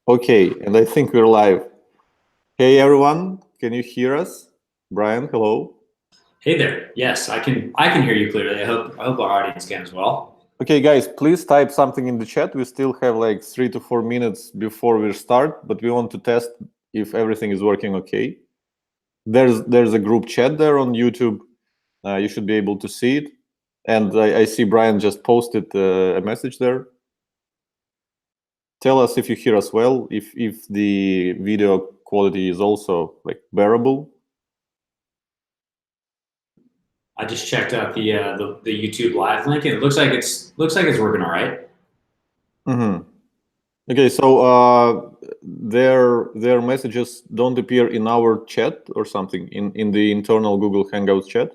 Okay, and I think we're live. Hey everyone, can you hear us? Brian, hello. Hey there. Yes, I can hear you clearly. I hope our audience can as well. Okay, guys, please type something in the chat. We still have like 3 to 4 minutes before we start, but we want to test if everything is working okay. There's a group chat there on YouTube. You should be able to see it. And I see Brian just posted a message there. Tell us if you hear us well, if the video quality is also like bearable. I just checked out the YouTube live link, and it looks like it's working all right. Mm-hmm. Okay, so their messages don't appear in our chat or something in the internal Google Hangouts chat.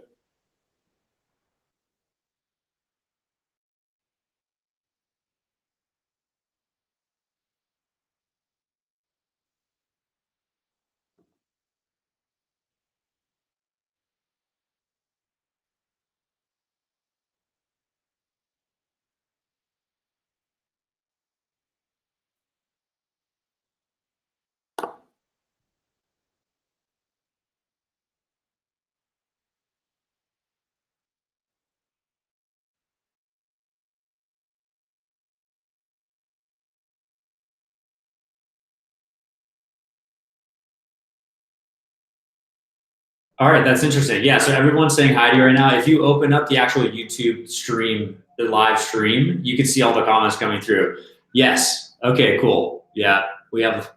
All right, that's interesting. Yeah, so everyone's saying hi to you right now. If you open up the actual YouTube stream, the live stream, you can see all the comments coming through. Yes. Okay, cool. Yeah, we have.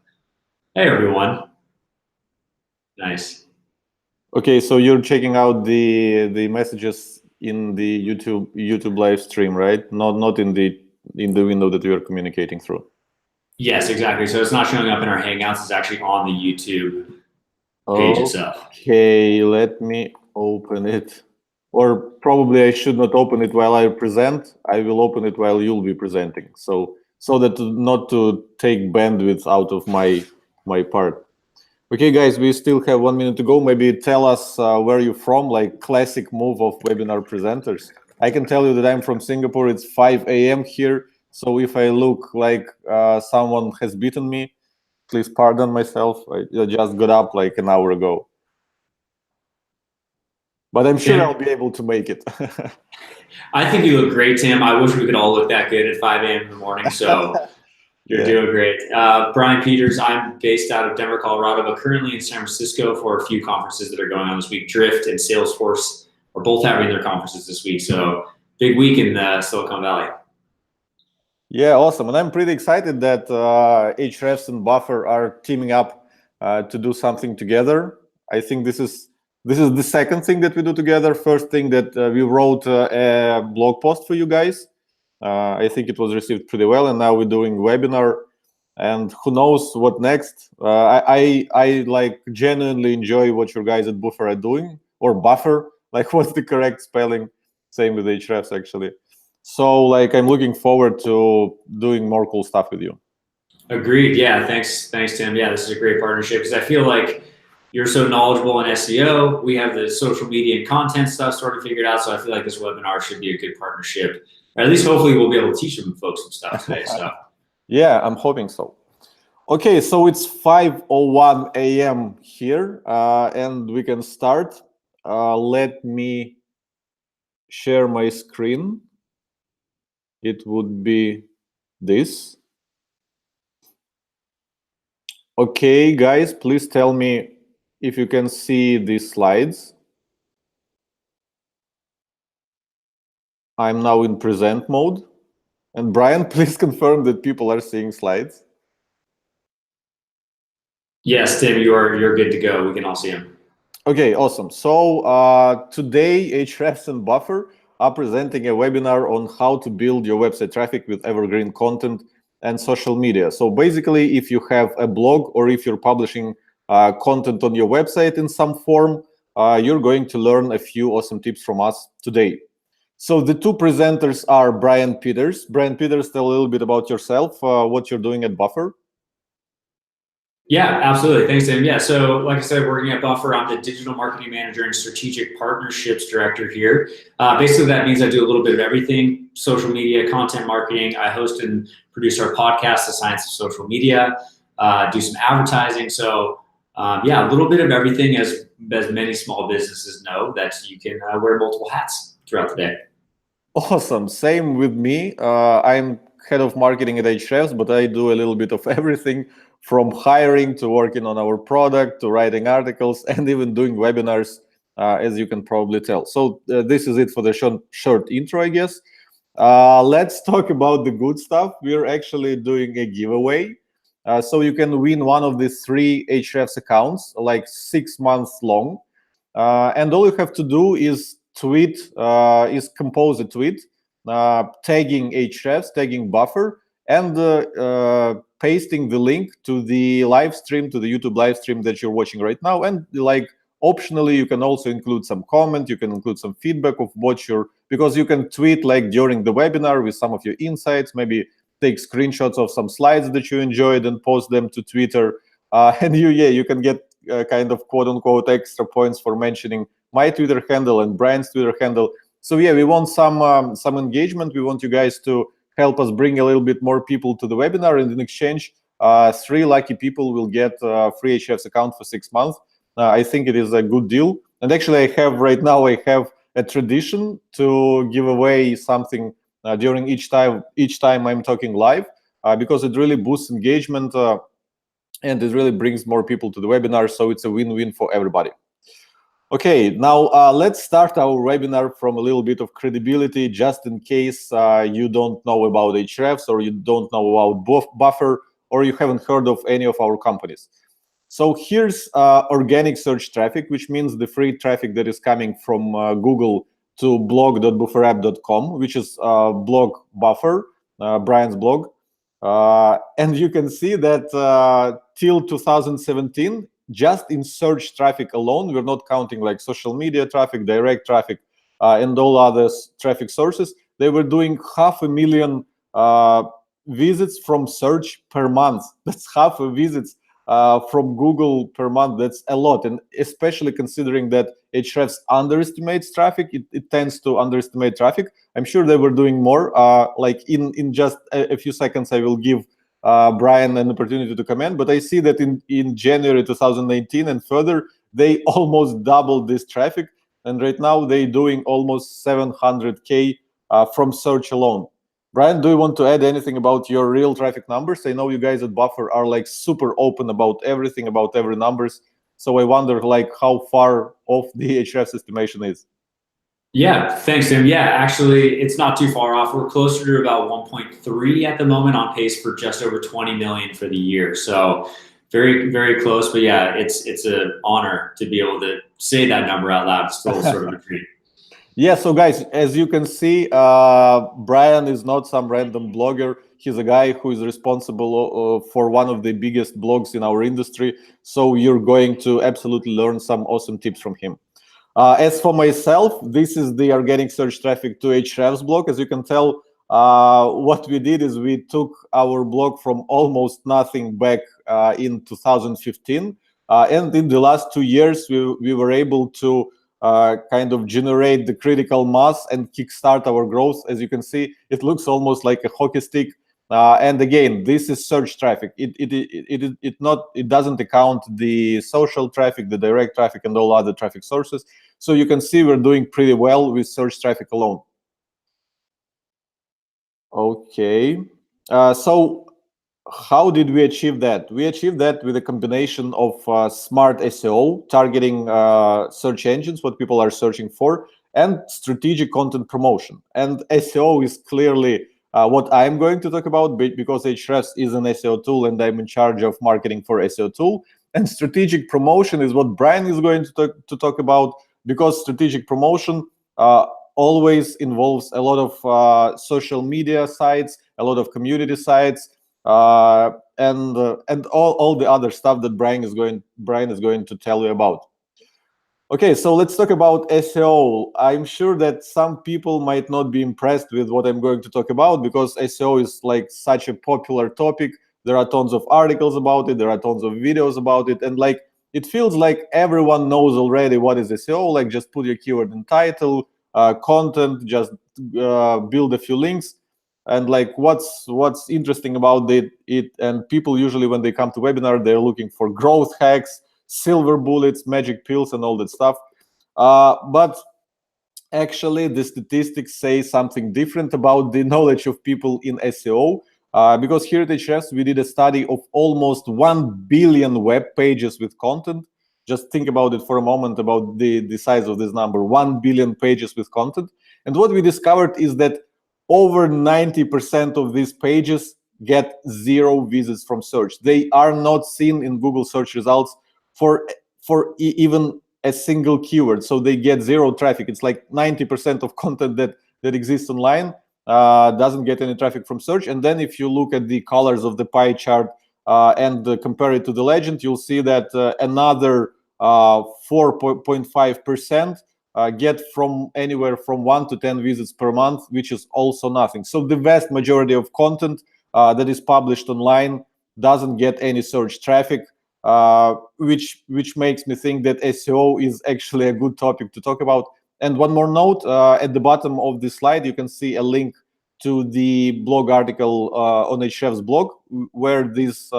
Hey, everyone. Nice. Okay, so you're checking out the messages in the YouTube live stream, right? Not in the window that we are communicating through. Yes, exactly. So it's not showing up in our Hangouts. It's actually on the YouTube page itself. Okay, let me open it. Or probably I should not open it while I present. I will open it while you'll be presenting. So that not to take bandwidth out of my part. Okay, guys, we still have 1 minute to go. Maybe tell us where you're from, like classic move of webinar presenters. I can tell you that I'm from Singapore. It's 5 a.m. here. So if I look like someone has beaten me, please pardon myself. I just got up like an hour ago. But I'm sure I'll be able to make it. I think you look great, Tim. I wish we could all look that good at 5 a.m. in the morning. So you're doing great. Brian Peters, I'm based out of Denver, Colorado, but currently in San Francisco for a few conferences that are going on this week. Drift and Salesforce are both having their conferences this week. So big week in Silicon Valley. Yeah, awesome. And I'm pretty excited that Ahrefs and Buffer are teaming up to do something together. I think this is the second thing that we do together. First thing that we wrote a blog post for you guys. I think it was received pretty well, and now we're doing webinar. And who knows what next? I like genuinely enjoy what you guys at Buffer are doing, or Buffer. Like, what's the correct spelling? Same with Ahrefs, actually. So, like, I'm looking forward to doing more cool stuff with you. Agreed. Yeah. Thanks, Tim. Yeah, this is a great partnership because I feel like you're so knowledgeable in SEO. We have the social media and content stuff sort of figured out. So I feel like this webinar should be a good partnership. Or at least hopefully we'll be able to teach some folks some stuff today. So yeah, I'm hoping so. Okay, so it's 5:01 a.m. here, and we can start. Let me share my screen. It would be this. Okay, guys, please tell me if you can see these slides. I'm now in present mode. And Brian, please confirm that people are seeing slides. yes, Tim, you're good to go. We can all see them. Okay, awesome. So today, Ahrefs and Buffer are presenting a webinar on how to build your website traffic with evergreen content and social media. So basically, if you have a blog or if you're publishing content on your website in some form, you're going to learn a few awesome tips from us today. So the two presenters are Brian Peters. Brian Peters, tell a little bit about yourself, what you're doing at Buffer. Yeah, absolutely. Thanks, Tim. Yeah, so like I said, working at Buffer, I'm the digital marketing manager and strategic partnerships director here. Basically, that means I do a little bit of everything: social media, content marketing. I host and produce our podcast, The Science of Social Media. do some advertising. So yeah, a little bit of everything, as many small businesses know, that you can wear multiple hats throughout the day. Awesome. Same with me. I'm head of marketing at Ahrefs, but I do a little bit of everything from hiring to working on our product to writing articles and even doing webinars, as you can probably tell. So this is it for the short intro, I guess. Let's talk about the good stuff. We're actually doing a giveaway. So you can win one of these 3 Ahrefs accounts, like 6 months long. And all you have to do is compose a tweet, tagging Ahrefs, tagging Buffer, and pasting the link to the live stream, to the YouTube live stream that you're watching right now. And like optionally, you can also include some comment, you can include some feedback of what you're, because you can tweet like during the webinar with some of your insights, maybe take screenshots of some slides that you enjoyed and post them to Twitter. And you can get kind of quote unquote extra points for mentioning my Twitter handle and Brian's Twitter handle. So yeah, we want some engagement. We want you guys to help us bring a little bit more people to the webinar, and in exchange, 3 lucky people will get a free Ahrefs account for 6 months. I think it is a good deal. And actually, I have a tradition to give away something during each time I'm talking live, because it really boosts engagement and it really brings more people to the webinar. So it's a win-win for everybody. Okay, now let's start our webinar from a little bit of credibility, just in case you don't know about Ahrefs, or you don't know about Buffer, or you haven't heard of any of our companies. So here's organic search traffic, which means the free traffic that is coming from Google to blog.bufferapp.com, which is blog Buffer, Brian's blog. And you can see that till 2017, just in search traffic alone, we're not counting like social media traffic, direct traffic, and all other traffic sources, they were doing 500,000 visits from search per month. That's half a visits from Google per month. That's a lot, and especially considering that Ahrefs underestimates traffic, it tends to underestimate traffic. I'm sure they were doing more. Like in just a few seconds, I will give Brian an opportunity to comment, but I see that in January 2019 and further, they almost doubled this traffic, and right now they're doing almost 700K from search alone. Brian, do you want to add anything about your real traffic numbers? I know you guys at Buffer are like super open about everything, about every numbers. So I wonder like how far off the Ahrefs estimation is. Yeah, thanks, Tim. Yeah, actually, it's not too far off. We're closer to about 1.3 at the moment, on pace for just over 20 million for the year. So very, very close. But yeah, it's an honor to be able to say that number out loud. It's still sort of a treat. Yeah, so guys, as you can see, Brian is not some random blogger. He's a guy who is responsible for one of the biggest blogs in our industry. So you're going to absolutely learn some awesome tips from him. As for myself, this is the organic search traffic to Ahrefs blog. As you can tell, what we did is we took our blog from almost nothing back in 2015. And in the last 2 years, we were able to kind of generate the critical mass and kickstart our growth. As you can see, it looks almost like a hockey stick. And again, this is search traffic. It doesn't account the social traffic, the direct traffic, and all other traffic sources. So you can see we're doing pretty well with search traffic alone. Okay, so how did we achieve that? We achieved that with a combination of smart SEO, targeting search engines, what people are searching for, and strategic content promotion. And SEO is clearly what I'm going to talk about, because Ahrefs is an SEO tool and I'm in charge of marketing for SEO tool. And strategic promotion is what Brian is going to talk about, because strategic promotion always involves a lot of social media sites, a lot of community sites, and all the other stuff that Brian is going to tell you about. Okay, so let's talk about SEO. I'm sure that some people might not be impressed with what I'm going to talk about, because SEO is like such a popular topic. There are tons of articles about it, there are tons of videos about it, and like it feels like everyone knows already what is SEO. Like just put your keyword in title, content, just build a few links. and like what's interesting about it. And people usually, when they come to webinar, they're looking for growth hacks, silver bullets, magic pills, and all that stuff. But actually, the statistics say something different about the knowledge of people in SEO. Because here at Ahrefs, we did a study of almost 1 billion web pages with content. Just think about it for a moment, about the size of this number, 1 billion pages with content. And what we discovered is that over 90% of these pages get 0 visits from search. They are not seen in Google search results for even a single keyword, so they get 0 traffic. It's like 90% of content that exists online doesn't get any traffic from search. And then if you look at the colors of the pie chart and compare it to the legend, you'll see that another 4.5% get from anywhere from 1 to 10 visits per month, which is also nothing. So the vast majority of content that is published online doesn't get any search traffic, which makes me think that SEO is actually a good topic to talk about. And one more note, at the bottom of this slide, you can see a link to the blog article on Ahrefs blog, where this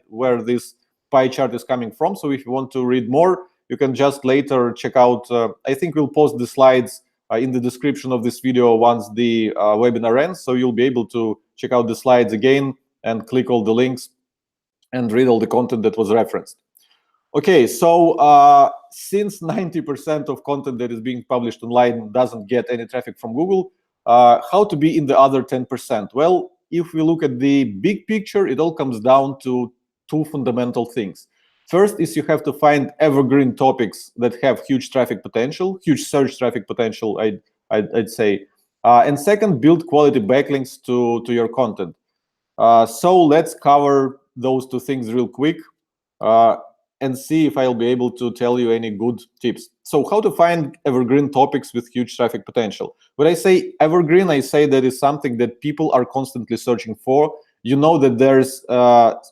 where this pie chart is coming from. So if you want to read more, you can just later check out. I think we'll post the slides in the description of this video once the webinar ends. So you'll be able to check out the slides again and click all the links and read all the content that was referenced. Okay, so since 90% of content that is being published online doesn't get any traffic from Google, how to be in the other 10%? Well, if we look at the big picture, it all comes down to 2 fundamental things. First is you have to find evergreen topics that have huge traffic potential, huge search traffic potential, I'd say. And second, build quality backlinks to your content. So let's cover those 2 things real quick and see if I'll be able to tell you any good tips. So how to find evergreen topics with huge traffic potential? When I say evergreen, I say that is something that people are constantly searching for. You know that there's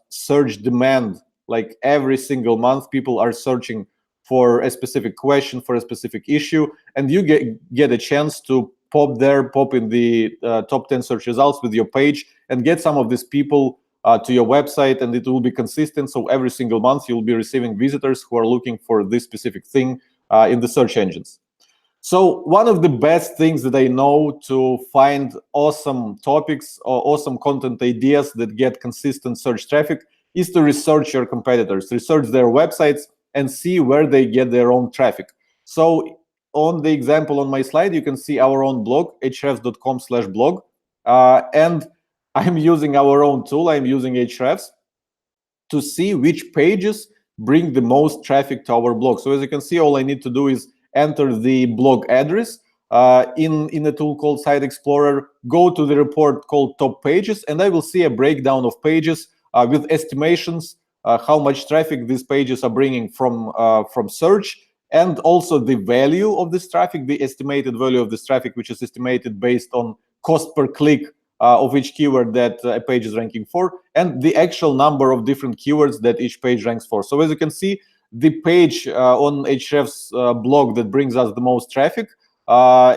search demand. Like every single month, people are searching for a specific question, for a specific issue, and you get a chance to pop in the top 10 search results with your page and get some of these people to your website, and it will be consistent. So every single month, you'll be receiving visitors who are looking for this specific thing in the search engines. So one of the best things that I know to find awesome topics or awesome content ideas that get consistent search traffic is to research your competitors, research their websites, and see where they get their own traffic. So on the example on my slide, you can see our own blog, ahrefs.com/blog, and I'm using our own tool. I'm using Ahrefs to see which pages bring the most traffic to our blog. So as you can see, all I need to do is enter the blog address in a tool called Site Explorer, go to the report called Top Pages, and I will see a breakdown of pages with estimations, how much traffic these pages are bringing from search, and also the value of this traffic, the estimated value of this traffic, which is estimated based on cost per click of each keyword that a page is ranking for, and the actual number of different keywords that each page ranks for. So as you can see, the page on Ahrefs blog that brings us the most traffic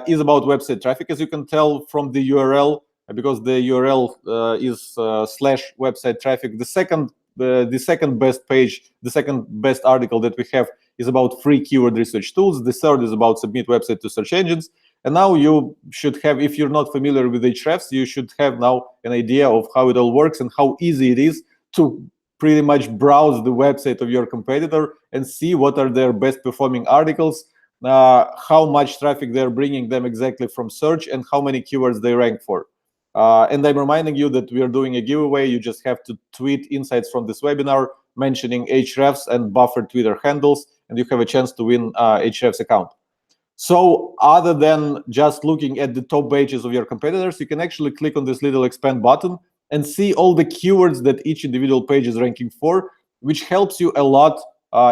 is about website traffic, as you can tell from the URL, because the URL is /website traffic. The second best page, the second best article that we have is about free keyword research tools. The third is about submit website to search engines. And now you should have, if you're not familiar with Ahrefs, you should have now an idea of how it all works and how easy it is to pretty much browse the website of your competitor and see what are their best performing articles, how much traffic they're bringing them exactly from search, and how many keywords they rank for. And I'm reminding you that we are doing a giveaway. You just have to tweet insights from this webinar mentioning Ahrefs and Buffer Twitter handles, and you have a chance to win Ahrefs account. So other than just looking at the top pages of your competitors, you can actually click on this little expand button and see all the keywords that each individual page is ranking for, which helps you a lot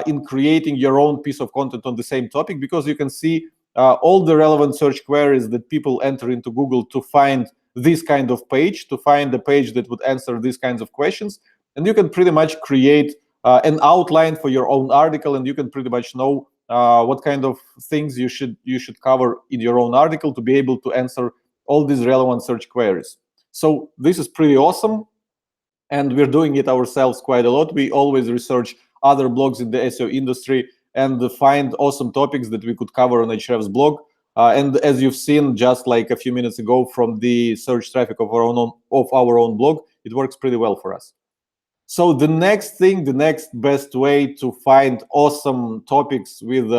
in creating your own piece of content on the same topic, because you can see all the relevant search queries that people enter into Google to find this kind of page, to find a page that would answer these kinds of questions. And you can pretty much create an outline for your own article, and you can pretty much know what kind of things you should cover in your own article to be able to answer all these relevant search queries. So this is pretty awesome, and we're doing it ourselves quite a lot. We always research other blogs in the SEO industry and find awesome topics that we could cover on Ahrefs blog. And as you've seen just like a few minutes ago from the search traffic of our own blog, it works pretty well for us. So the next thing, the next best way to find awesome topics with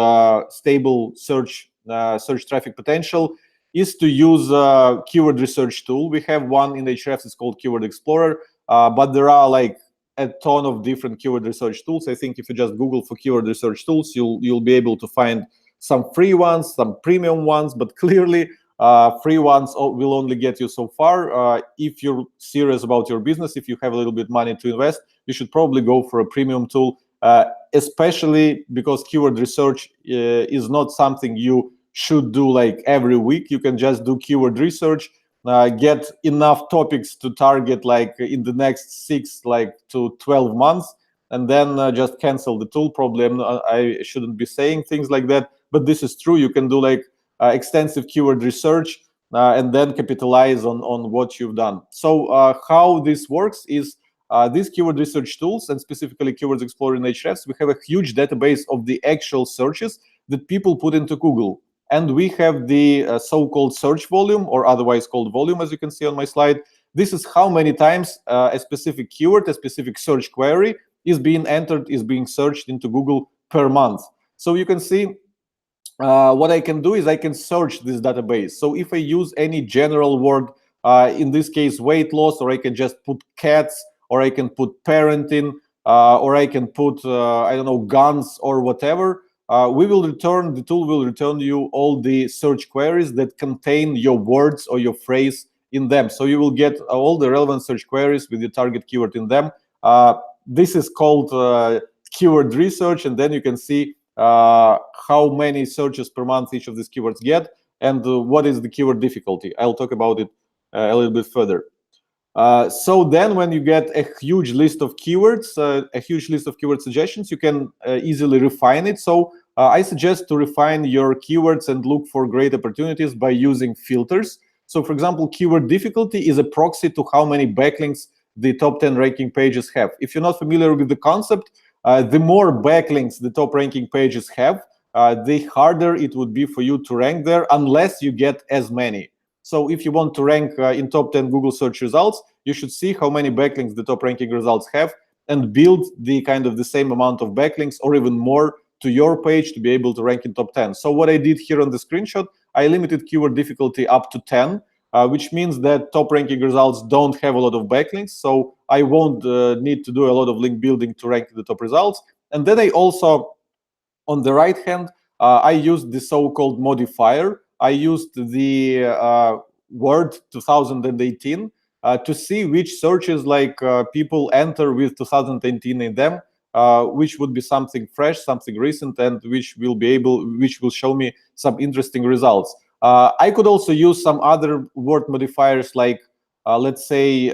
stable search traffic potential is to use a keyword research tool. We have one in Ahrefs, it's called Keyword Explorer, but there are like a ton of different keyword research tools. I think if you just Google for keyword research tools, you'll be able to find some free ones, some premium ones, but clearly free ones will only get you so far. If you're serious about your business, if you have a little bit money to invest, you should probably go for a premium tool, especially because keyword research is not something you should do like every week. You can just do keyword research, get enough topics to target like in the next 6 to 12 months, and then just cancel the tool. Probably I shouldn't be saying things like that, but this is true. You can do like extensive keyword research and then capitalize on what you've done. So how this works is these keyword research tools, and specifically Keywords Explorer in Ahrefs, we have a huge database of the actual searches that people put into Google. And we have the so-called search volume, or otherwise called volume, as you can see on my slide. This is how many times a specific keyword, a specific search query is being entered, is being searched into Google per month. So you can see what I can do is I can search this database. So if I use any general word, in this case, weight loss, or I can just put cats, or I can put parenting, or I can put, I don't know, guns or whatever, the tool will return you all the search queries that contain your words or your phrase in them. So you will get all the relevant search queries with your target keyword in them. This is called keyword research, and then you can see how many searches per month each of these keywords get, and what is the keyword difficulty. I'll talk about it a little bit further. So then when you get a huge list of keywords, a huge list of keyword suggestions, you can easily refine it. So I suggest to refine your keywords and look for great opportunities by using filters. So for example, keyword difficulty is a proxy to how many backlinks the top 10 ranking pages have. If you're not familiar with the concept, the more backlinks the top ranking pages have, the harder it would be for you to rank there unless you get as many. So if you want to rank in top 10 Google search results, you should see how many backlinks the top ranking results have and build the kind of the same amount of backlinks or even more to your page to be able to rank in top 10. So what I did here on the screenshot, I limited keyword difficulty up to 10, which means that top ranking results don't have a lot of backlinks. So I won't need to do a lot of link building to rank the top results. And then I also, on the right hand, I used the so-called modifier. I used the word 2018 to see which searches like people enter with 2018 in them, which would be something fresh, something recent, and which will show me some interesting results. I could also use some other word modifiers like, let's say,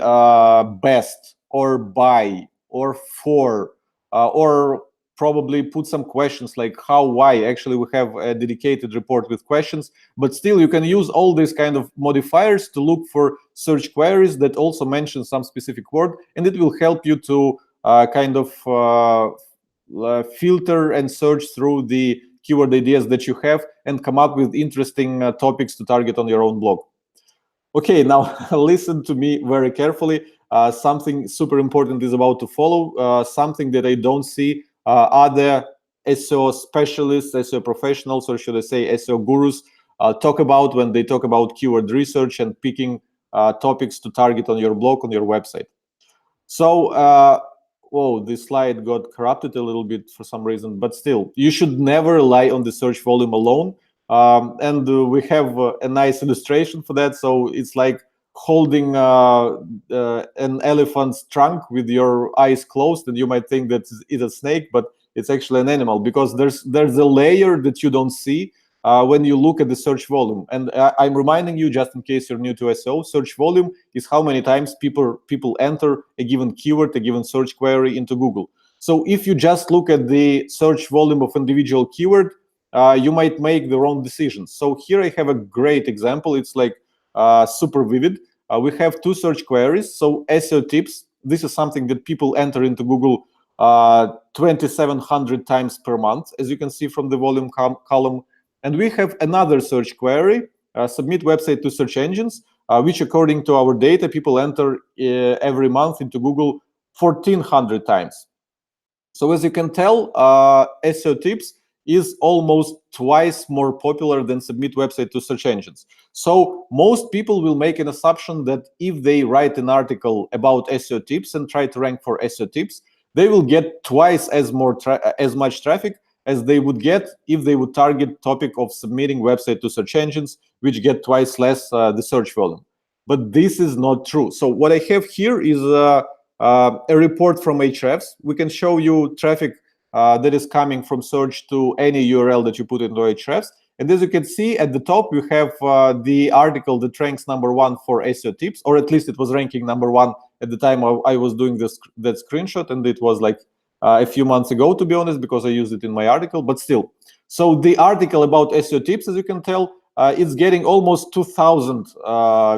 best, or buy, or for, or probably put some questions like how, why. Actually, we have a dedicated report with questions, but still you can use all these kind of modifiers to look for search queries that also mention some specific word, and it will help you to kind of filter and search through the keyword ideas that you have and come up with interesting topics to target on your own blog. Okay, now listen to me very carefully. Something super important is about to follow, something that I don't see other SEO specialists, SEO professionals, or should I say SEO gurus talk about when they talk about keyword research and picking topics to target on your blog, on your website. So, whoa, this slide got corrupted a little bit for some reason, but still, you should never rely on the search volume alone. And we have a nice illustration for that. So it's like holding an elephant's trunk with your eyes closed, and you might think that it's a snake, but it's actually an animal, because there's a layer that you don't see when you look at the search volume. And I'm reminding you, just in case you're new to SEO, search volume is how many times people enter a given keyword, a given search query into Google. So if you just look at the search volume of individual keyword, you might make the wrong decisions. So here I have a great example. It's like super vivid. we have two search queries. So SEO tips, this is something that people enter into Google 2,700 times per month, as you can see from the volume column. And we have another search query, submit website to search engines, which according to our data, people enter every month into Google 1,400 times. So as you can tell, SEO tips is almost twice more popular than submit website to search engines. So most people will make an assumption that if they write an article about SEO tips and try to rank for SEO tips, they will get twice as much traffic as they would get if they would target topic of submitting website to search engines, which get twice less the search volume. But this is not true. So what I have here is a report from Ahrefs. We can show you traffic that is coming from search to any URL that you put into Ahrefs. And as you can see at the top, you have the article that ranks #1 for SEO tips, or at least it was ranking #1 at the time I was doing that screenshot, and it was like a few months ago, to be honest, because I used it in my article, but still. So the article about SEO tips, as you can tell, it's getting almost 2,000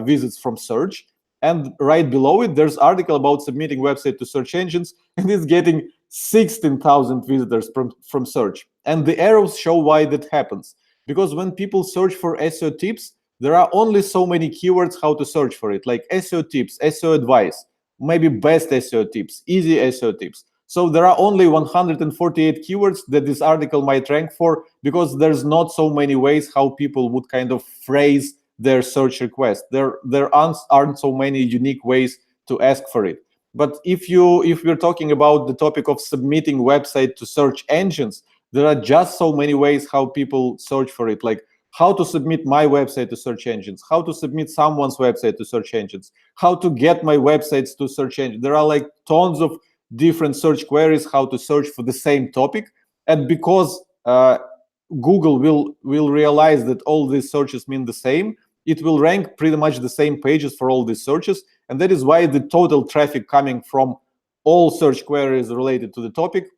visits from search. And right below it, there's article about submitting website to search engines, and it's getting 16,000 visitors from search. And the arrows show why that happens. Because when people search for SEO tips, there are only so many keywords how to search for it, like SEO tips, SEO advice, maybe best SEO tips, easy SEO tips. So there are only 148 keywords that this article might rank for, because there's not so many ways how people would kind of phrase their search request. There aren't so many unique ways to ask for it. But if we're talking about the topic of submitting website to search engines, there are just so many ways how people search for it, like how to submit my website to search engines, how to submit someone's website to search engines, how to get my websites to search engines. There are like tons of different search queries how to search for the same topic. And because Google will realize that all these searches mean the same, it will rank pretty much the same pages for all these searches. And that is why the total traffic coming from all search queries related to the topic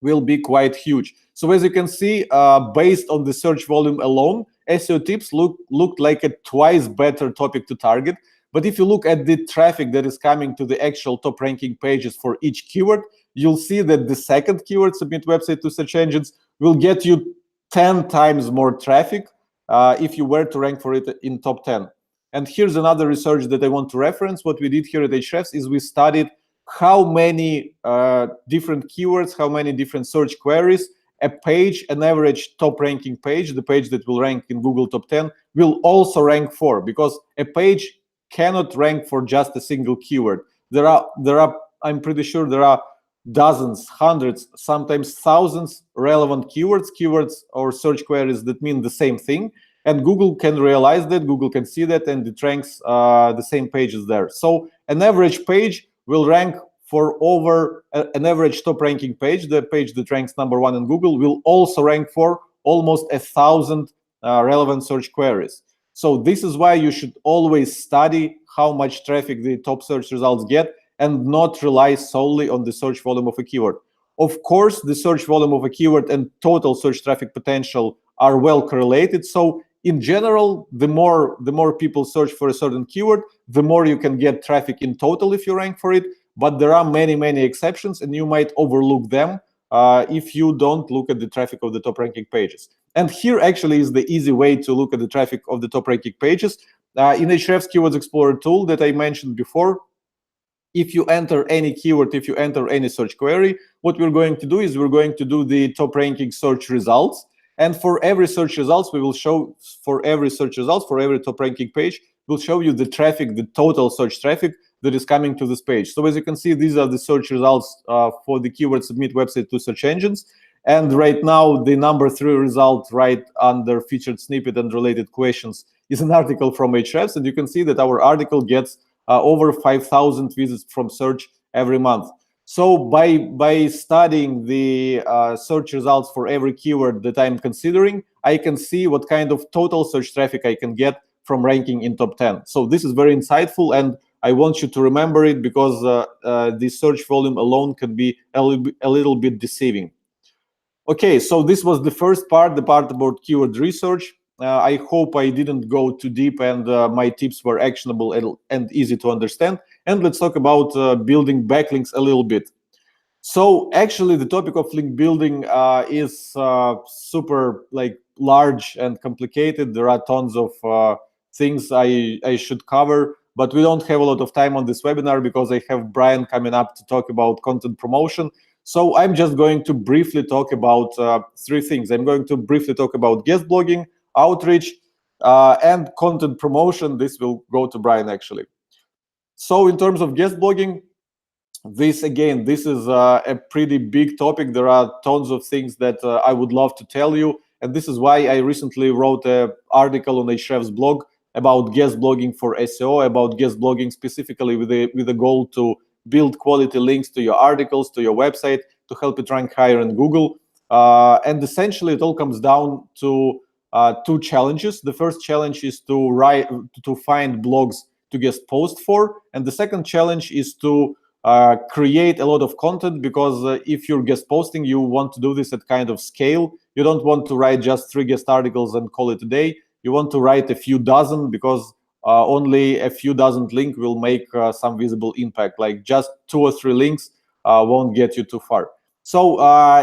will be quite huge. So as you can see, based on the search volume alone, SEO tips looked like a twice better topic to target. But if you look at the traffic that is coming to the actual top ranking pages for each keyword, you'll see that the second keyword, submit website to search engines, will get you 10 times more traffic if you were to rank for it in top 10. And here's another research that I want to reference. What we did here at Ahrefs is we studied how many different keywords, how many different search queries a page, an average top ranking page, the page that will rank in Google top 10, will also rank for, because a page cannot rank for just a single keyword. There are, I'm pretty sure there are dozens, hundreds, sometimes thousands relevant keywords or search queries that mean the same thing. And Google can realize that, Google can see that, and it ranks the same pages there. So an average page will rank for over an average top ranking page. The page that ranks #1 in Google will also rank for almost 1,000 relevant search queries. So this is why you should always study how much traffic the top search results get and not rely solely on the search volume of a keyword. Of course, the search volume of a keyword and total search traffic potential are well correlated. So in general, the more people search for a certain keyword, the more you can get traffic in total if you rank for it. But there are many exceptions, and you might overlook them if you don't look at the traffic of the top ranking pages. And here actually is the easy way to look at the traffic of the top ranking pages. In Ahrefs Keywords Explorer tool that I mentioned before, if you enter any keyword, if you enter any search query, what we're going to do is we're going to do the top ranking search results. And for every search results, we will show, for every search results, for every top ranking page, we'll show you the traffic, the total search traffic that is coming to this page. So as you can see, these are the search results for the keyword submit website to search engines. And right now, the #3 result right under featured snippet and related questions is an article from Ahrefs. And you can see that our article gets over 5,000 visits from search every month. So by studying the search results for every keyword that I'm considering, I can see what kind of total search traffic I can get from ranking in top 10. So this is very insightful, and I want you to remember it, because the search volume alone can be a little bit deceiving. Okay, so this was the first part, the part about keyword research. I hope I didn't go too deep and my tips were actionable and easy to understand. And let's talk about building backlinks a little bit. So actually, the topic of link building is super large and complicated. There are tons of things I should cover, but we don't have a lot of time on this webinar because I have Brian coming up to talk about content promotion. So I'm just going to briefly talk about three things. I'm going to briefly talk about guest blogging, outreach, and content promotion. This will go to Brian actually. So in terms of guest blogging, this is a pretty big topic. There are tons of things that I would love to tell you, and this is why I recently wrote an article on Ahrefs blog about guest blogging for SEO, about guest blogging specifically with the goal to build quality links to your articles, to your website, to help it rank higher in Google. And essentially, it all comes down to two challenges. The first challenge is to find blogs to guest post for, and the second challenge is to create a lot of content, because if you're guest posting, you want to do this at kind of scale. You don't want to write just 3 guest articles and call it a day. You want to write a few dozen, because only a few dozen links will make some visible impact. Like just 2 or 3 links won't get you too far. So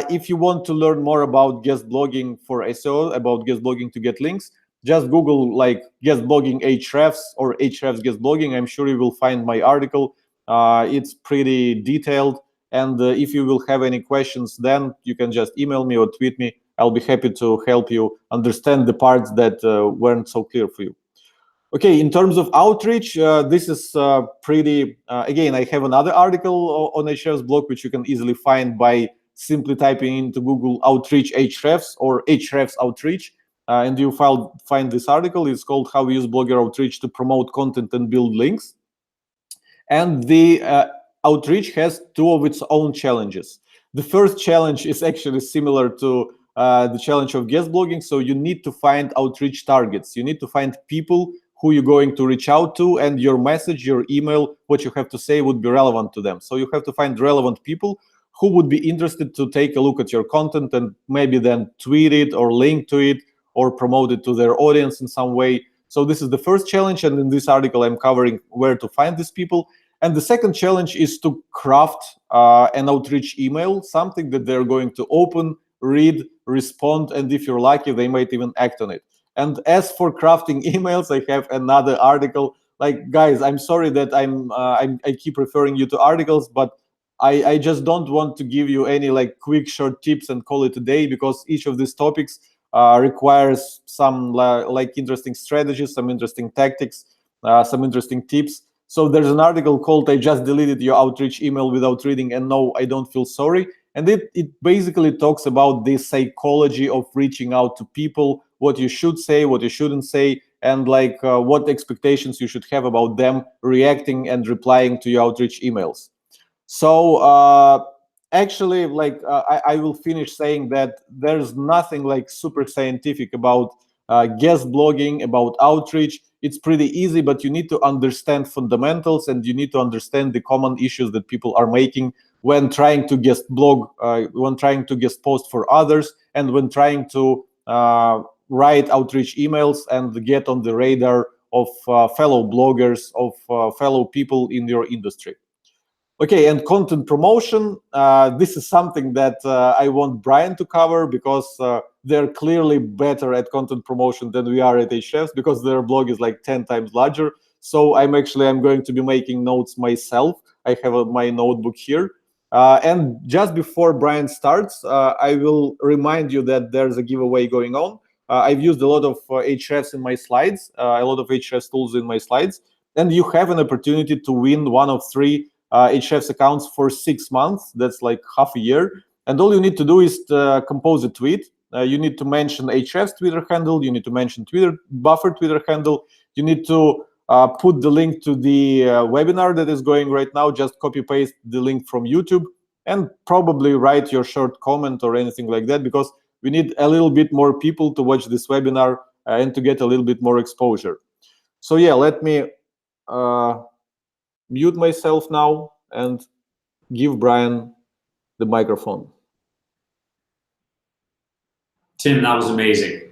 if you want to learn more about guest blogging for SEO, about guest blogging to get links, just Google like guest blogging Ahrefs or Ahrefs guest blogging. I'm sure you will find my article. It's pretty detailed, and if you will have any questions, then you can just email me or tweet me. I'll be happy to help you understand the parts that weren't so clear for you. Okay, in terms of outreach, this is pretty, again, I have another article on Ahrefs blog, which you can easily find by simply typing into Google outreach Ahrefs or Ahrefs outreach, and you find this article. It's called How We Use Blogger Outreach to Promote Content and Build Links. And the outreach has 2 of its own challenges. The first challenge is actually similar to the challenge of guest blogging. So you need to find outreach targets. You need to find people who you're going to reach out to, and your message, your email, what you have to say would be relevant to them. So you have to find relevant people who would be interested to take a look at your content and maybe then tweet it or link to it or promote it to their audience in some way. So this is the first challenge, and in this article I'm covering where to find these people. And the second challenge is to craft an outreach email, something that they're going to open, read, respond, and if you're lucky, they might even act on it. And as for crafting emails, I have another article. Like, guys, I'm sorry that I keep referring you to articles, but I just don't want to give you any like quick short tips and call it a day, because each of these topics requires some like interesting strategies, some interesting tactics, some interesting tips. So there's an article called I Just Deleted Your Outreach Email Without Reading, and No, I Don't Feel Sorry. And it basically talks about the psychology of reaching out to people, what you should say, what you shouldn't say, and like what expectations you should have about them reacting and replying to your outreach emails. So actually, like I will finish saying that there's nothing like super scientific about guest blogging, about outreach. It's pretty easy, but you need to understand fundamentals, and you need to understand the common issues that people are making when trying to guest blog, when trying to guest post for others, and when trying to write outreach emails and get on the radar of fellow bloggers, of fellow people in your industry. Okay, and content promotion. This is something that I want Brian to cover, because they're clearly better at content promotion than we are at Ahrefs, because their blog is like 10 times larger. So I'm going to be making notes myself. I have my notebook here. And just before Brian starts, I will remind you that there's a giveaway going on. I've used a lot of Ahrefs in my slides, a lot of Ahrefs tools in my slides, and you have an opportunity to win one of 3 Ahrefs accounts for 6 months. That's like half a year. And all you need to do is to compose a tweet. You need to mention Ahrefs Twitter handle. You need to mention Buffer Twitter handle. You need to put the link to the webinar that is going right now. Just copy paste the link from YouTube, and probably write your short comment or anything like that, because we need a little bit more people to watch this webinar and to get a little bit more exposure. So yeah, let me mute myself now and give Brian the microphone. Tim, that was amazing.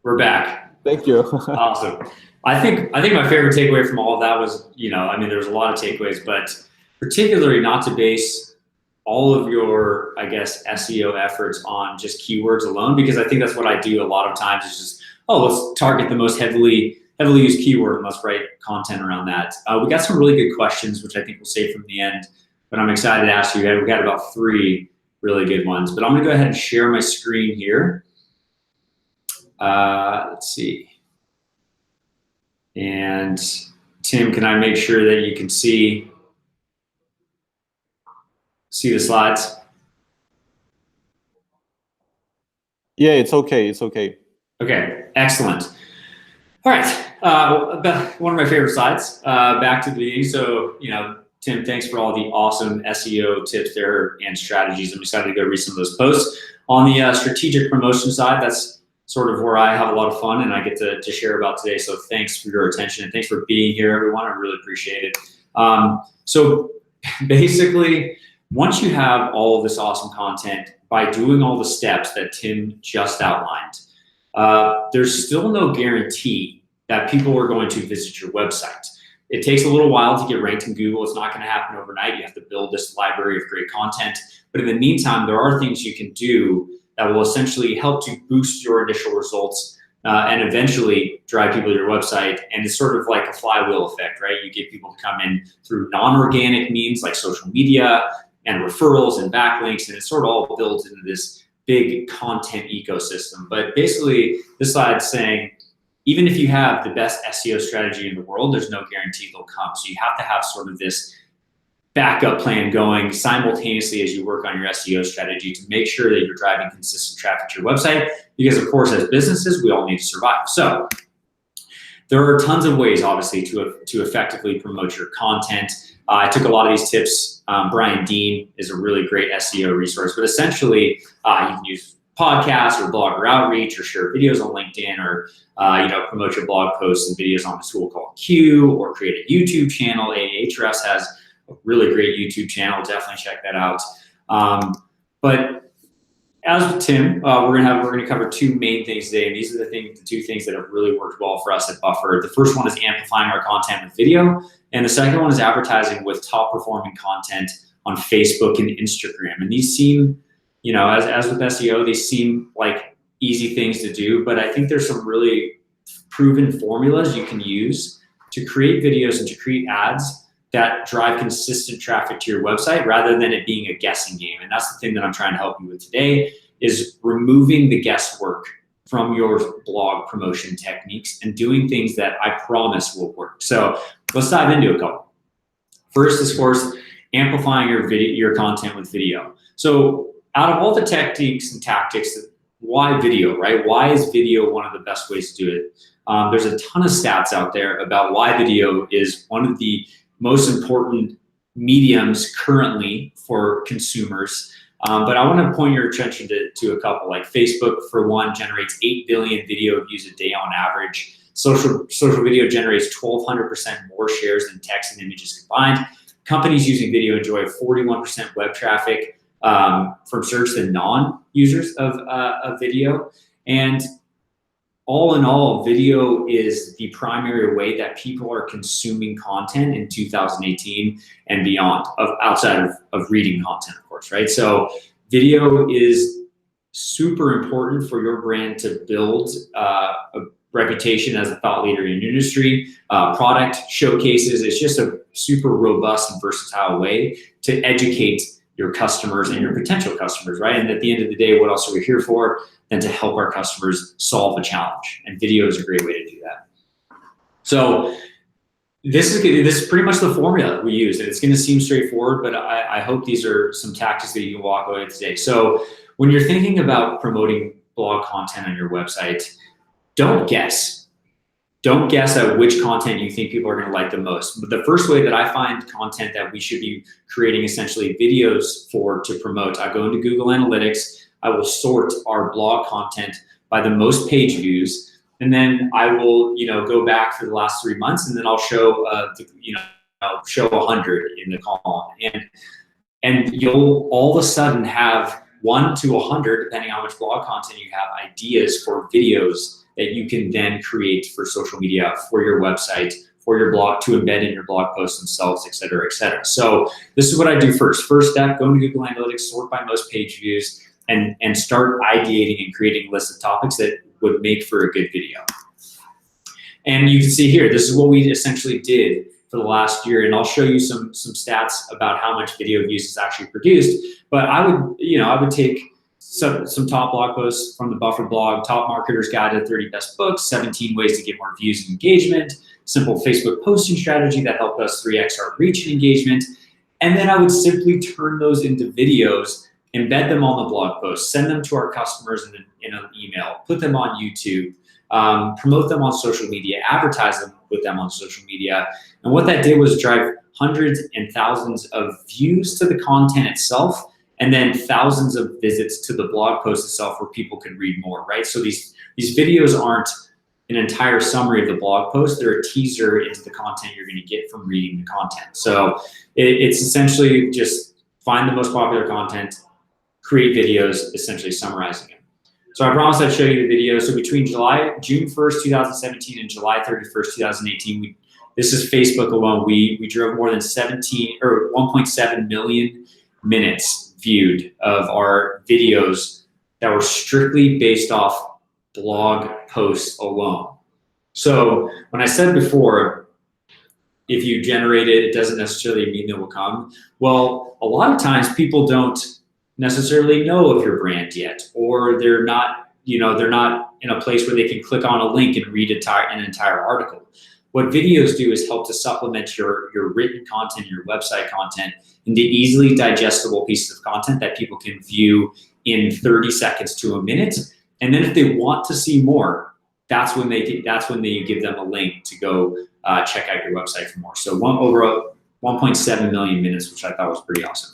We're back. Thank you. Awesome. I think my favorite takeaway from all of that was, I mean, there's a lot of takeaways, but particularly not to base all of your, I guess, SEO efforts on just keywords alone, because I think that's what I do a lot of times is just, let's target the most heavily used keyword and let's write content around that. We got some really good questions, which I think we'll save from the end, but I'm excited to ask you. We got about 3 really good ones, but I'm gonna go ahead and share my screen here. Let's see. And Tim, can I make sure that you can see the slides? Yeah, it's okay. It's okay. Okay, excellent. All right, one of my favorite slides. Back to the beginning. So, Tim, thanks for all the awesome SEO tips there and strategies. I'm excited to go read some of those posts. On the strategic promotion side, that's sort of where I have a lot of fun and I get to share about today. So thanks for your attention and thanks for being here, everyone. I really appreciate it. So basically, once you have all of this awesome content, by doing all the steps that Tim just outlined, there's still no guarantee that people are going to visit your website. It takes a little while to get ranked in Google. It's not going to happen overnight. You have to build this library of great content. But in the meantime, there are things you can do that will essentially help to boost your initial results and eventually drive people to your website. And it's sort of like a flywheel effect, right? You get people to come in through non-organic means like social media and referrals and backlinks, and it's sort of all built into this big content ecosystem. But basically, this slide is saying, even if you have the best SEO strategy in the world, there's no guarantee they'll come. So you have to have sort of this backup plan going simultaneously as you work on your SEO strategy to make sure that you're driving consistent traffic to your website. Because of course, as businesses, we all need to survive. So there are tons of ways, obviously, to effectively promote your content. I took a lot of these tips. Brian Dean is a really great SEO resource, but essentially you can use podcasts or blogger outreach or share videos on LinkedIn or promote your blog posts and videos on a tool called Q or create a YouTube channel. Ahrefs has a really great YouTube channel. Definitely check that out. But as with Tim, we're gonna cover 2 main things today, and these are the 2 things that have really worked well for us at Buffer. The first one is amplifying our content with video, and the second one is advertising with top performing content on Facebook and Instagram. And these seem, as with SEO, they seem like easy things to do, but I think there's some really proven formulas you can use to create videos and to create ads that drive consistent traffic to your website rather than it being a guessing game. And that's the thing that I'm trying to help you with today, is removing the guesswork from your blog promotion techniques and doing things that I promise will work. So let's dive into a couple. First is, of course, amplifying your content with video. So out of all the techniques and tactics, why video, right? Why is video one of the best ways to do it? There's a ton of stats out there about why video is one of the most important mediums currently for consumers. But I want to point your attention to a couple. Like Facebook, for one, generates 8 billion video views a day on average. Social video generates 1,200% more shares than text and images combined. Companies using video enjoy 41% web traffic from search than non-users of video. And all in all, video is the primary way that people are consuming content in 2018 and beyond, outside of reading content, of course, right? So video is super important for your brand to build a reputation as a thought leader in your industry. Product showcases, it's just a super robust and versatile way to educate your customers and your potential customers, right? And at the end of the day, what else are we here for than to help our customers solve a challenge? And video is a great way to do that. So this is pretty much the formula we use, and it's going to seem straightforward, but I hope these are some tactics that you can walk away with today. So when you're thinking about promoting blog content on your website, don't guess. Don't guess at which content you think people are going to like the most. But the first way that I find content that we should be creating essentially videos for to promote, I go into Google Analytics, I will sort our blog content by the most page views, and then I will, go back for the last 3 months, and then I'll show, show 100 in the column, and you'll all of a sudden have 1 to 100, depending on how much blog content you have, ideas for videos that you can then create for social media, for your website, for your blog, to embed in your blog posts themselves, et cetera, et cetera. So this is what I do first. First step, go into Google Analytics, sort by most page views, and start ideating and creating lists of topics that would make for a good video. And you can see here, this is what we essentially did for the last year, and I'll show you some stats about how much video views is actually produced. But I would take some top blog posts from the Buffer blog, Top Marketers Guide to 30 Best Books, 17 Ways to Get More Views and Engagement, Simple Facebook Posting Strategy that helped us 3x our reach and engagement. And then I would simply turn those into videos, embed them on the blog post, send them to our customers in an email, put them on YouTube, promote them on social media, advertise them with them on social media. And what that did was drive hundreds and thousands of views to the content itself, and then thousands of visits to the blog post itself where people could read more, right? So these videos aren't an entire summary of the blog post. They're a teaser into the content you're going to get from reading the content. So it's essentially just find the most popular content, create videos, essentially summarizing it. So I promised I'd show you the video. So between June 1st, 2017 and July 31st, 2018, this is Facebook alone, we drove more than 1.7 million minutes viewed of our videos that were strictly based off blog posts alone. So when I said before, if you generate it, it doesn't necessarily mean it will come. Well, a lot of times people don't necessarily know of your brand yet, or they're not in a place where they can click on a link and read an entire article. What videos do is help to supplement your written content, your website content, into easily digestible pieces of content that people can view in 30 seconds to a minute. And then if they want to see more, that's when you give them a link to go check out your website for more. So over 1.7 million minutes, which I thought was pretty awesome.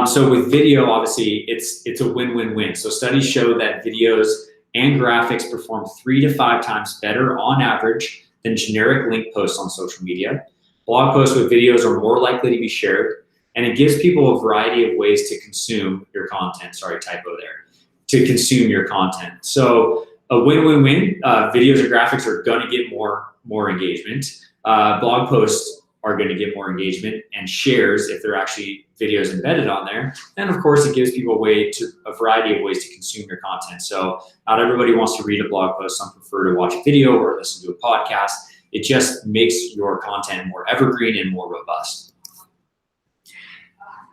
So with video, obviously, it's a win-win-win. So studies show that videos and graphics perform 3 to 5 times better on average than generic link posts on social media. Blog posts with videos are more likely to be shared, and it gives people a variety of ways to consume your content. Sorry, typo there. To consume your content. So a win-win-win. Videos and graphics are going to get more engagement. Blog posts are going to get more engagement and shares if they're actually videos embedded on there. And of course, it gives people a variety of ways to consume your content. So not everybody wants to read a blog post. Some prefer to watch a video or listen to a podcast. It just makes your content more evergreen and more robust.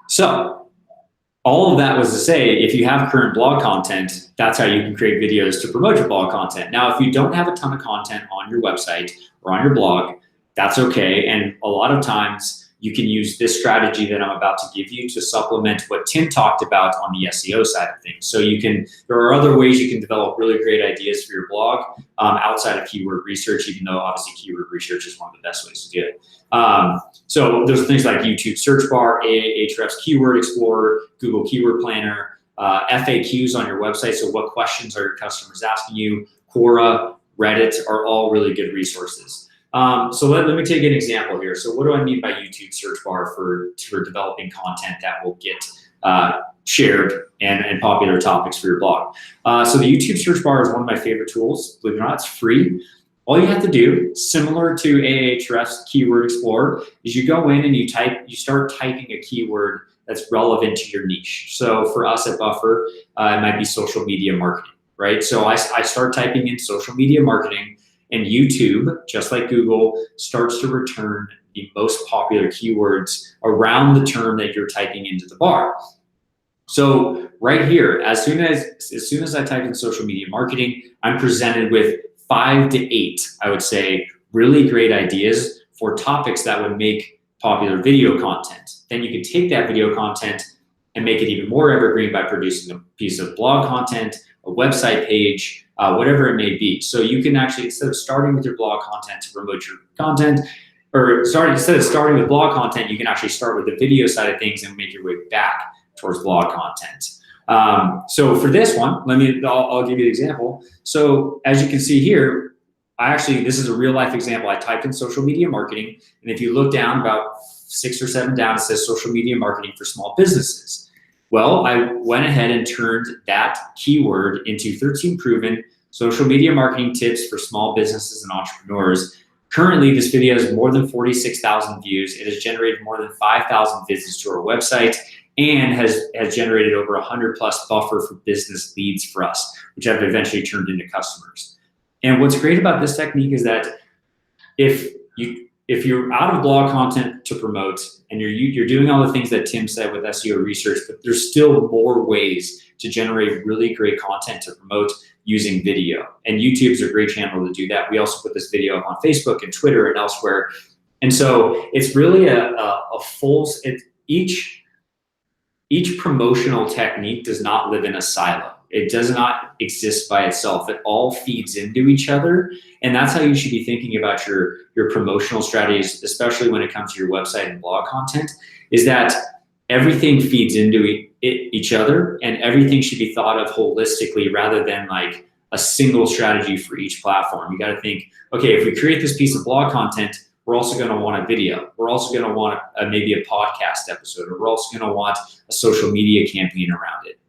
So all of that was to say, if you have current blog content, that's how you can create videos to promote your blog content. Now, if you don't have a ton of content on your website or on your blog, that's okay. And a lot of times you can use this strategy that I'm about to give you to supplement what Tim talked about on the SEO side of things. So there are other ways you can develop really great ideas for your blog outside of keyword research, even though obviously keyword research is one of the best ways to do it. So there's things like YouTube search bar, Ahrefs Keyword Explorer, Google Keyword Planner, FAQs on your website. So what questions are your customers asking you? Quora, Reddit are all really good resources. So let me take an example here. So what do I mean by YouTube search bar for developing content that will get shared and popular topics for your blog? So the YouTube search bar is one of my favorite tools. Believe it or not, it's free. All you have to do, similar to Ahrefs Keyword Explorer, is you go in and you start typing a keyword that's relevant to your niche. So for us at Buffer, it might be social media marketing, right? So I start typing in social media marketing, and YouTube, just like Google, starts to return the most popular keywords around the term that you're typing into the bar. So right here, as soon as I type in social media marketing, I'm presented with 5 to 8, I would say, really great ideas for topics that would make popular video content. Then you can take that video content and make it even more evergreen by producing a piece of blog content, a website page, whatever it may be. So you can actually, instead of starting with your blog content to promote your content, instead of starting with blog content, you can actually start with the video side of things and make your way back towards blog content. So for this one, I'll give you an example. So as you can see here, this is a real life example. I typed in social media marketing, and if you look down about 6 or 7 down, it says social media marketing for small businesses. Well, I went ahead and turned that keyword into 13 proven social media marketing tips for small businesses and entrepreneurs. Currently, this video has more than 46,000 views. It has generated more than 5,000 visits to our website and has generated over 100 plus Buffer for Business leads for us, which have eventually turned into customers. And what's great about this technique is that if you're out of blog content to promote and you're doing all the things that Tim said with SEO research, but there's still more ways to generate really great content to promote using video. And YouTube's a great channel to do that. We also put this video up on Facebook and Twitter and elsewhere. And so it's really each promotional technique does not live in a silo. It does not exist by itself. It all feeds into each other. And that's how you should be thinking about your promotional strategies, especially when it comes to your website and blog content, is that everything feeds into each other and everything should be thought of holistically rather than like a single strategy for each platform. You got to think, okay, if we create this piece of blog content, we're also going to want a video. We're also going to want maybe a podcast episode, or we're also going to want a social media campaign around it.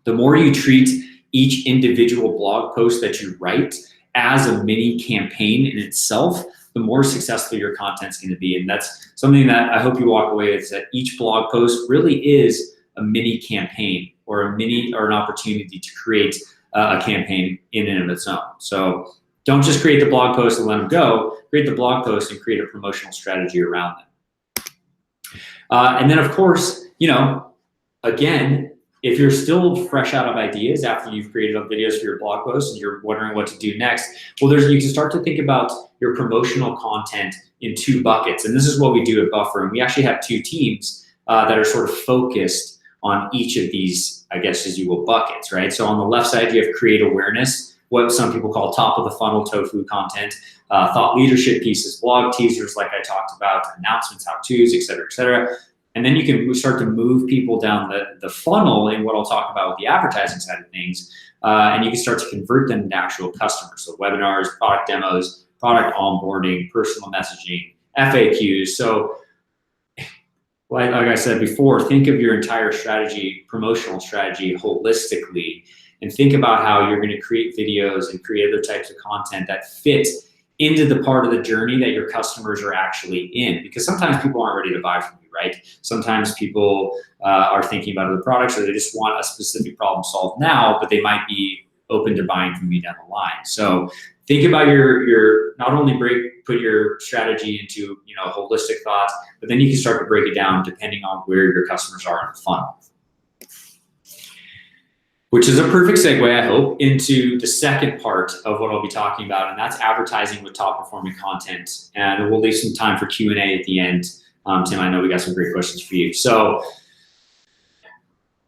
The more you treat each individual blog post that you write as a mini campaign in itself, the more successful your content's going to be. And that's something that I hope you walk away with, is that each blog post really is a mini campaign or an opportunity to create a campaign in and of its own. So don't just create the blog post and let them go. Create the blog post and create a promotional strategy around them. And then, of course, again, if you're still fresh out of ideas after you've created videos for your blog posts and you're wondering what to do next, well, you can start to think about your promotional content in two buckets. And this is what we do at Buffer. And we actually have two teams that are sort of focused on each of these, I guess, as you will, buckets, right? So on the left side, you have create awareness, what some people call top of the funnel tofu content, thought leadership pieces, blog teasers like I talked about, announcements, how-tos, et cetera, et cetera. And then you can start to move people down the funnel in what I'll talk about with the advertising side of things. And you can start to convert them into actual customers. So webinars, product demos, product onboarding, personal messaging, FAQs. So like I said before, think of your entire strategy, promotional strategy holistically, and think about how you're going to create videos and create other types of content that fit into the part of the journey that your customers are actually in. Because sometimes people aren't ready to buy from you, right? Sometimes people are thinking about other products, or they just want a specific problem solved now, but they might be open to buying from you down the line. So think about your not only put your strategy into holistic thoughts, but then you can start to break it down depending on where your customers are in the funnel. Which is a perfect segue, I hope, into the second part of what I'll be talking about, and that's advertising with top performing content. And we'll leave some time for Q&A at the end. Tim, I know we got some great questions for you. So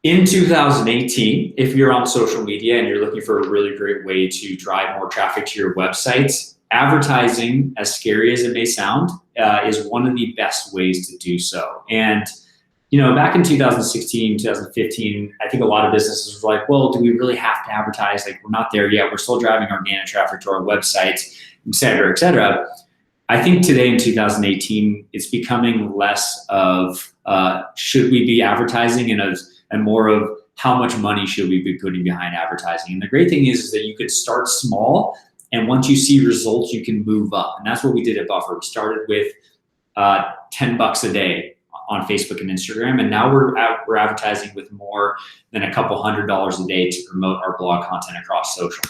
in 2018, if you're on social media and you're looking for a really great way to drive more traffic to your website, advertising, as scary as it may sound, is one of the best ways to do so. And back in 2016, 2015, I think a lot of businesses were like, well, do we really have to advertise? Like, we're not there yet. We're still driving organic traffic to our website, et cetera, et cetera. I think today in 2018, it's becoming less of should we be advertising and more of how much money should we be putting behind advertising. And the great thing is that you could start small, and once you see results, you can move up. And that's what we did at Buffer. We started with $10 a day on Facebook and Instagram, and now we're advertising with more than a couple $100s a day to promote our blog content across social.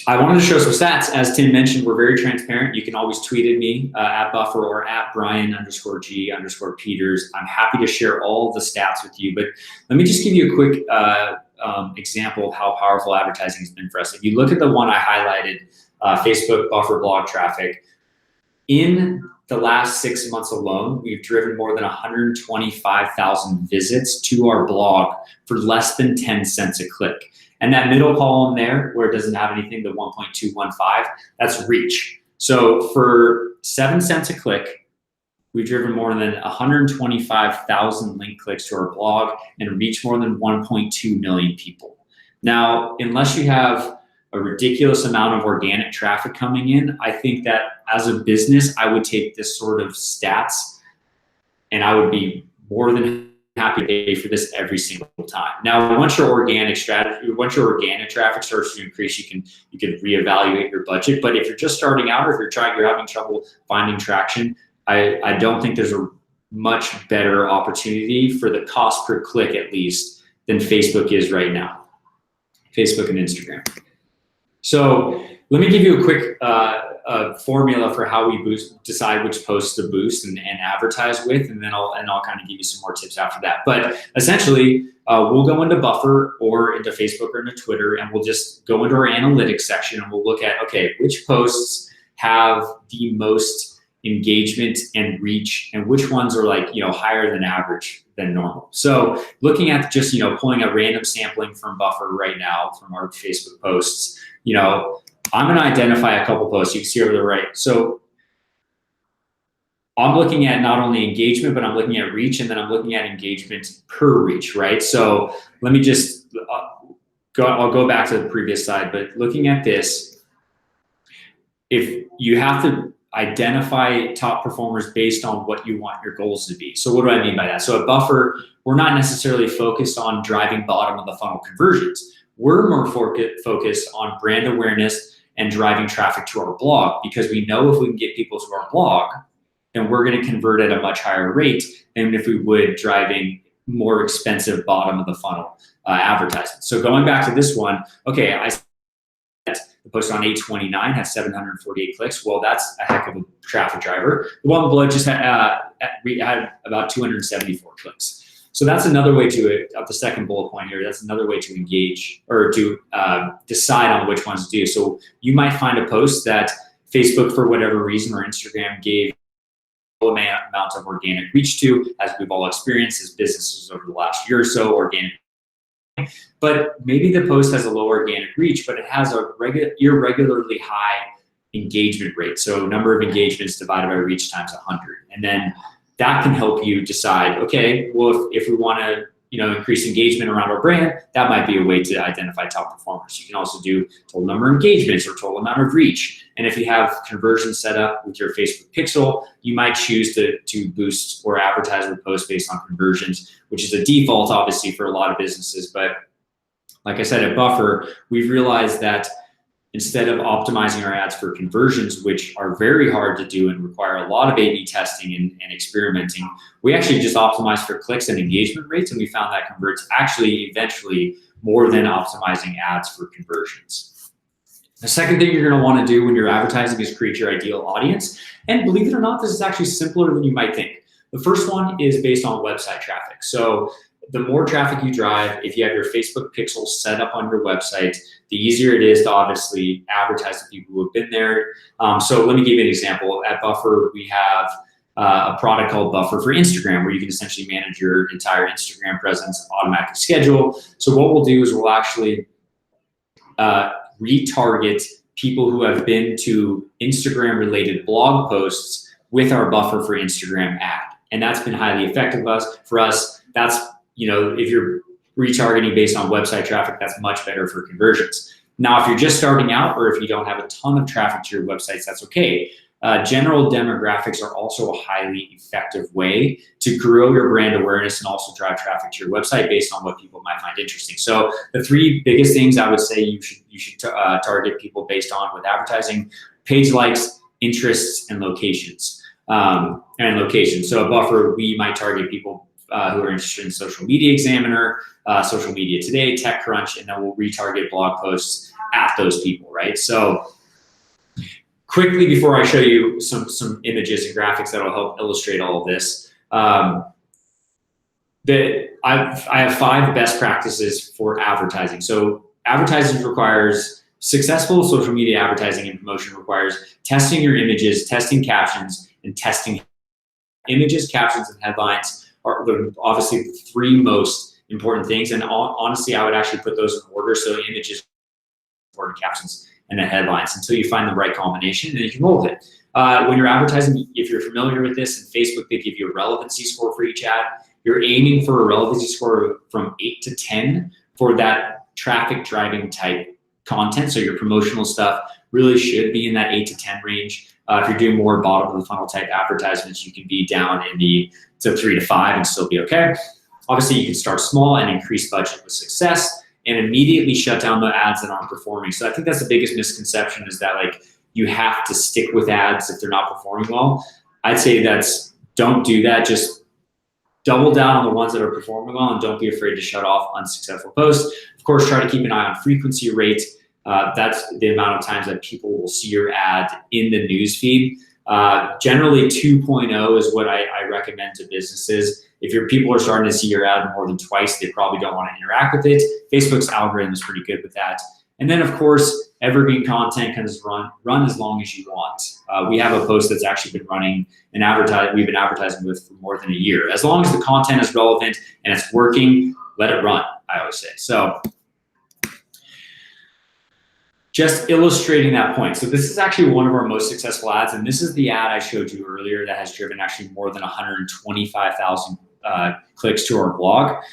I wanted to show some stats. As Tim mentioned, we're very transparent. You can always tweet at me at Buffer or at Brian_G_Peters. I'm happy to share all of the stats with you, but let me just give you a quick example of how powerful advertising has been for us. If you look at the one I highlighted, Facebook Buffer blog traffic, in the last 6 months alone, we've driven more than 125,000 visits to our blog for less than 10 cents a click. And that middle column there, where it doesn't have anything, the 1.215, that's reach. So for 7 cents a click, we've driven more than 125,000 link clicks to our blog and reached more than 1.2 million people. Now, unless you have a ridiculous amount of organic traffic coming in, I think that as a business, I would take this sort of stats and I would be more than happy to pay for this every single time. Now, once your organic traffic starts to increase, you can reevaluate your budget. But if you're just starting out, or if you're having trouble finding traction, I don't think there's a much better opportunity for the cost per click, at least, than Facebook is right now. Facebook and Instagram. So let me give you a quick formula for how we decide which posts to boost and advertise with, and then I'll kind of give you some more tips after that. But essentially, we'll go into Buffer or into Facebook or into Twitter, and we'll just go into our analytics section, and we'll look at, okay, which posts have the most engagement and reach, and which ones are like, higher than average than normal. So looking at just, pulling a random sampling from Buffer right now from our Facebook posts, I'm going to identify a couple posts. You can see over the right. So I'm looking at not only engagement, but I'm looking at reach, and then I'm looking at engagement per reach, right? So let me just I'll go back to the previous slide, but looking at this, if you have to identify top performers based on what you want your goals to be. So what do I mean by that? So at Buffer, we're not necessarily focused on driving bottom of the funnel conversions. We're more focused on brand awareness and driving traffic to our blog, because we know if we can get people to our blog, then we're going to convert at a much higher rate than if we would driving more expensive bottom of the funnel advertising. So going back to this one, okay, I the post on 8/29 has 748 clicks. Well, that's a heck of a traffic driver. The one below just had about 274 clicks. So that's another way to, the second bullet point here, that's another way to engage or to decide on which ones to do. So you might find a post that Facebook, for whatever reason, or Instagram gave a low amount of organic reach to, as we've all experienced as businesses over the last year or so, organic. But maybe the post has a low organic reach, but it has a irregularly high engagement rate. So number of engagements divided by reach times 100. And then that can help you decide, okay, well, if we want to increase engagement around our brand, that might be a way to identify top performers. You can also do total number of engagements or total amount of reach. And if you have conversions set up with your Facebook pixel, you might choose to boost or advertise with posts based on conversions, which is a default, obviously, for a lot of businesses. But like I said, at Buffer, we've realized that instead of optimizing our ads for conversions, which are very hard to do and require a lot of A/B testing and experimenting, we actually just optimize for clicks and engagement rates, and we found that converts actually eventually more than optimizing ads for conversions. The second thing you're going to want to do when you're advertising is create your ideal audience. And believe it or not, this is actually simpler than you might think. The first one is based on website traffic. So the more traffic you drive, if you have your Facebook pixels set up on your website, the easier it is to obviously advertise to people who have been there. So let me give you an example. At Buffer, we have a product called Buffer for Instagram, where you can essentially manage your entire Instagram presence, automatic schedule. So what we'll do is we'll actually retarget people who have been to Instagram-related blog posts with our Buffer for Instagram ad. And that's been highly effective for us. That's, if you're retargeting based on website traffic, that's much better for conversions. Now, if you're just starting out, or if you don't have a ton of traffic to your websites, that's okay. General demographics are also a highly effective way to grow your brand awareness and also drive traffic to your website based on what people might find interesting. So the three biggest things I would say you should target people based on with advertising: page likes, interests, and locations. So at Buffer, we might target people who are interested in Social Media Examiner, Social Media Today, TechCrunch, and then we'll retarget blog posts at those people, right? So quickly, before I show you some images and graphics that will help illustrate all of this, I have 5 best practices for advertising. So advertising requires successful social media advertising and promotion requires testing your images, testing captions, and testing images, captions, and headlines are obviously the 3 most important things. And honestly, I would actually put those in order. So images, important, captions, and then headlines, until you find the right combination, and then you can roll with it. When you're advertising, if you're familiar with this, in Facebook, they give you a relevancy score for each ad. You're aiming for a relevancy score from 8 to 10 for that traffic driving type content. So your promotional stuff really should be in that 8 to 10 range. If you're doing more bottom of the funnel type advertisements, you can be down in the 3 to 5 and still be okay. Obviously, you can start small and increase budget with success and immediately shut down the ads that aren't performing. So I think that's the biggest misconception, is that like you have to stick with ads if they're not performing well. I'd say don't do that. Just double down on the ones that are performing well, and don't be afraid to shut off unsuccessful posts. Of course, try to keep an eye on frequency rate. That's the amount of times that people will see your ad in the newsfeed. Generally 2.0 is what I recommend to businesses. If your people are starting to see your ad more than twice, they probably don't want to interact with it. Facebook's algorithm is pretty good with that. And then, of course, evergreen content can just run as long as you want. We have a post that's actually been running and we've been advertising with for more than a year. As long as the content is relevant and it's working, let it run, I always say. So just illustrating that point. So this is actually one of our most successful ads, and this is the ad I showed you earlier that has driven actually more than 125,000 clicks to our blog.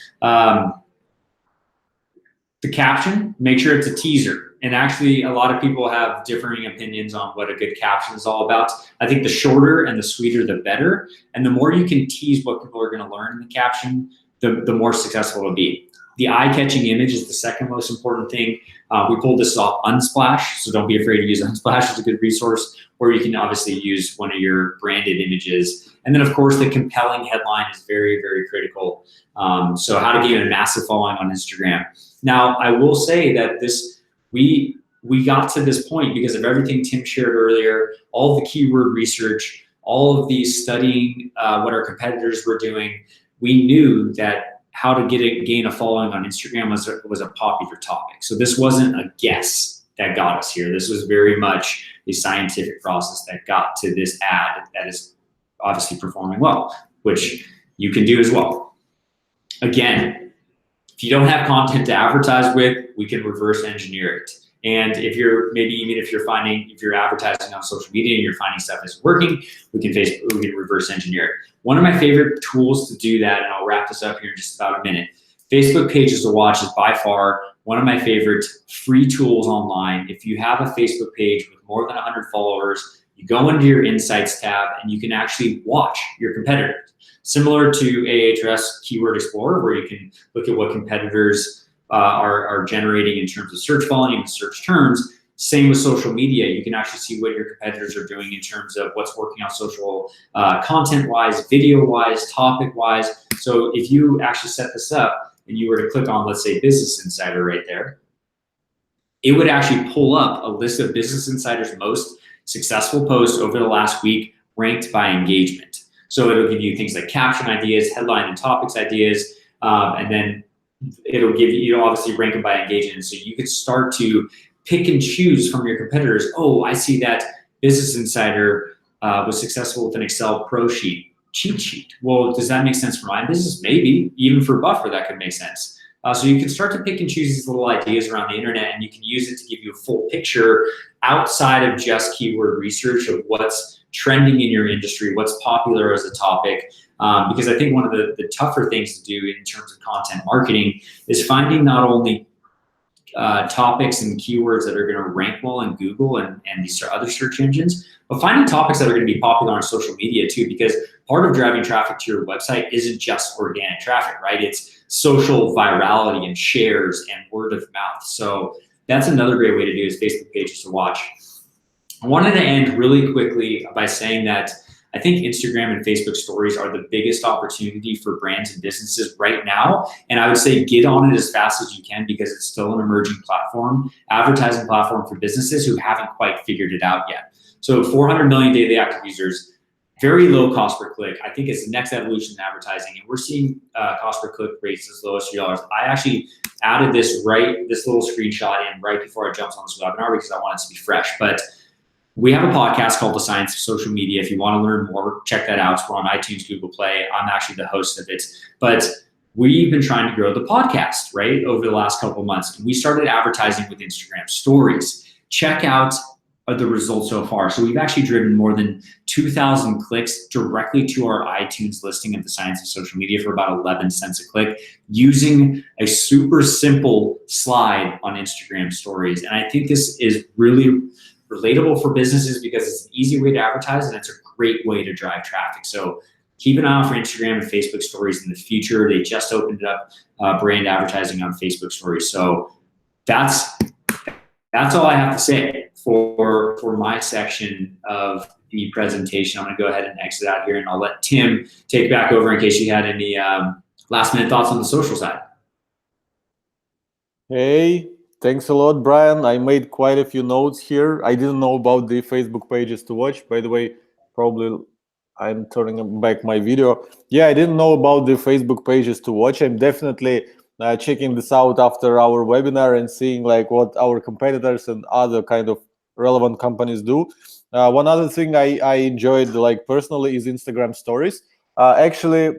The caption, make sure it's a teaser. And actually, a lot of people have differing opinions on what a good caption is all about. I think the shorter and the sweeter, the better. And the more you can tease what people are going to learn in the caption, the more successful it'll be. The eye-catching image is the second most important thing. We pulled this off Unsplash, so don't be afraid to use Unsplash. It's a good resource, or you can obviously use one of your branded images. And then, of course, the compelling headline is very, very critical. So how to gain a massive following on Instagram. Now, I will say that we got to this point because of everything Tim shared earlier, all of the keyword research, all of these studying what our competitors were doing. We knew that how to gain a following on Instagram was a popular topic. So this wasn't a guess that got us here. This was very much a scientific process that got to this ad that is obviously performing well, which you can do as well. Again, if you don't have content to advertise with, we can reverse engineer it. And if you're if you're advertising on social media and you're finding stuff isn't working, we can reverse engineer it. One of my favorite tools to do that, and I'll wrap this up here in just about a minute, Facebook Pages to Watch is by far one of my favorite free tools online. If you have a Facebook page with more than 100 followers, you go into your Insights tab and you can actually watch your competitors. Similar to Ahrefs Keyword Explorer, where you can look at what competitors are generating in terms of search volume and search terms. Same with social media. You can actually see what your competitors are doing in terms of what's working on social content-wise, video-wise, topic-wise. So if you actually set this up and you were to click on, let's say, Business Insider right there, it would actually pull up a list of Business Insider's most successful posts over the last week ranked by engagement. So it'll give you things like caption ideas, headline and topics ideas, and then it'll give you, obviously rank them by engagement. So you could start to pick and choose from your competitors. Oh, I see that Business Insider was successful with an Excel Pro cheat sheet. Well, does that make sense for my business? Maybe. Even for Buffer, that could make sense. So you can start to pick and choose these little ideas around the internet, and you can use it to give you a full picture outside of just keyword research of what's trending in your industry, what's popular as a topic. Because I think one of the tougher things to do in terms of content marketing is finding not only topics and keywords that are going to rank well in Google and these other search engines, but finding topics that are going to be popular on social media too, because part of driving traffic to your website isn't just organic traffic, right? It's social virality and shares and word of mouth. So that's another great way to do is Facebook Pages to Watch. I wanted to end really quickly by saying that I think Instagram and Facebook stories are the biggest opportunity for brands and businesses right now. And I would say get on it as fast as you can because it's still an emerging platform, advertising platform for businesses who haven't quite figured it out yet. So 400 million daily active users, very low cost per click. I think it's the next evolution in advertising. And we're seeing cost per click rates as low as $3. I actually added this little screenshot in right before I jumped on this webinar because I wanted it to be fresh. But we have a podcast called The Science of Social Media. If you want to learn more, check that out. We're on iTunes, Google Play. I'm actually the host of it. But we've been trying to grow the podcast, right, over the last couple of months. We started advertising with Instagram stories. Check out the results so far. So we've actually driven more than 2,000 clicks directly to our iTunes listing of The Science of Social Media for about 11 cents a click using a super simple slide on Instagram stories. And I think this is really relatable for businesses because it's an easy way to advertise and it's a great way to drive traffic. So keep an eye out for Instagram and Facebook stories in the future. They just opened up brand advertising on Facebook stories. So that's all I have to say for my section of the presentation. I'm going to go ahead and exit out here, and I'll let Tim take back over in case you had any last minute thoughts on the social side. Hey, thanks a lot, Brian. I made quite a few notes here. I didn't know about the Facebook pages to watch. By the way, probably I'm turning back my video. Yeah, I didn't know about the Facebook pages to watch. I'm definitely checking this out after our webinar and seeing like what our competitors and other kind of relevant companies do. One other thing I enjoyed like personally is Instagram stories. Actually,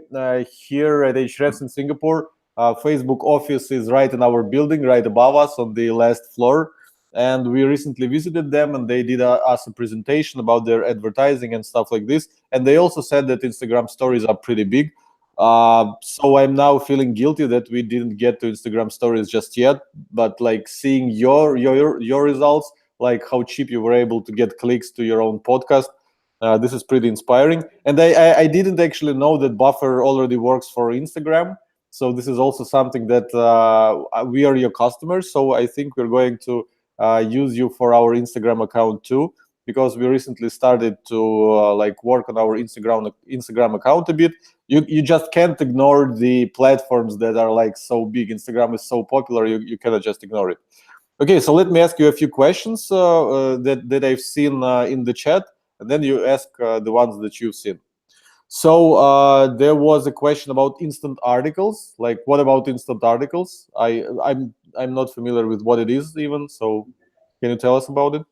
here at Ahrefs in Singapore, Facebook office is right in our building, right above us on the last floor. And we recently visited them, and they did us a presentation about their advertising and stuff like this. And they also said that Instagram stories are pretty big. So I'm now feeling guilty that we didn't get to Instagram stories just yet. But like seeing your results, like how cheap you were able to get clicks to your own podcast, this is pretty inspiring. And I didn't actually know that Buffer already works for Instagram. So this is also something that we are your customers. So I think we're going to use you for our Instagram account too, because we recently started to like work on our Instagram account a bit. You just can't ignore the platforms that are like so big. Instagram is so popular, you cannot just ignore it. Okay, so let me ask you a few questions that I've seen in the chat, and then you ask the ones that you've seen. So there was a question about instant articles. Like, what about instant articles? I'm not familiar with what it is even. So can you tell us about it?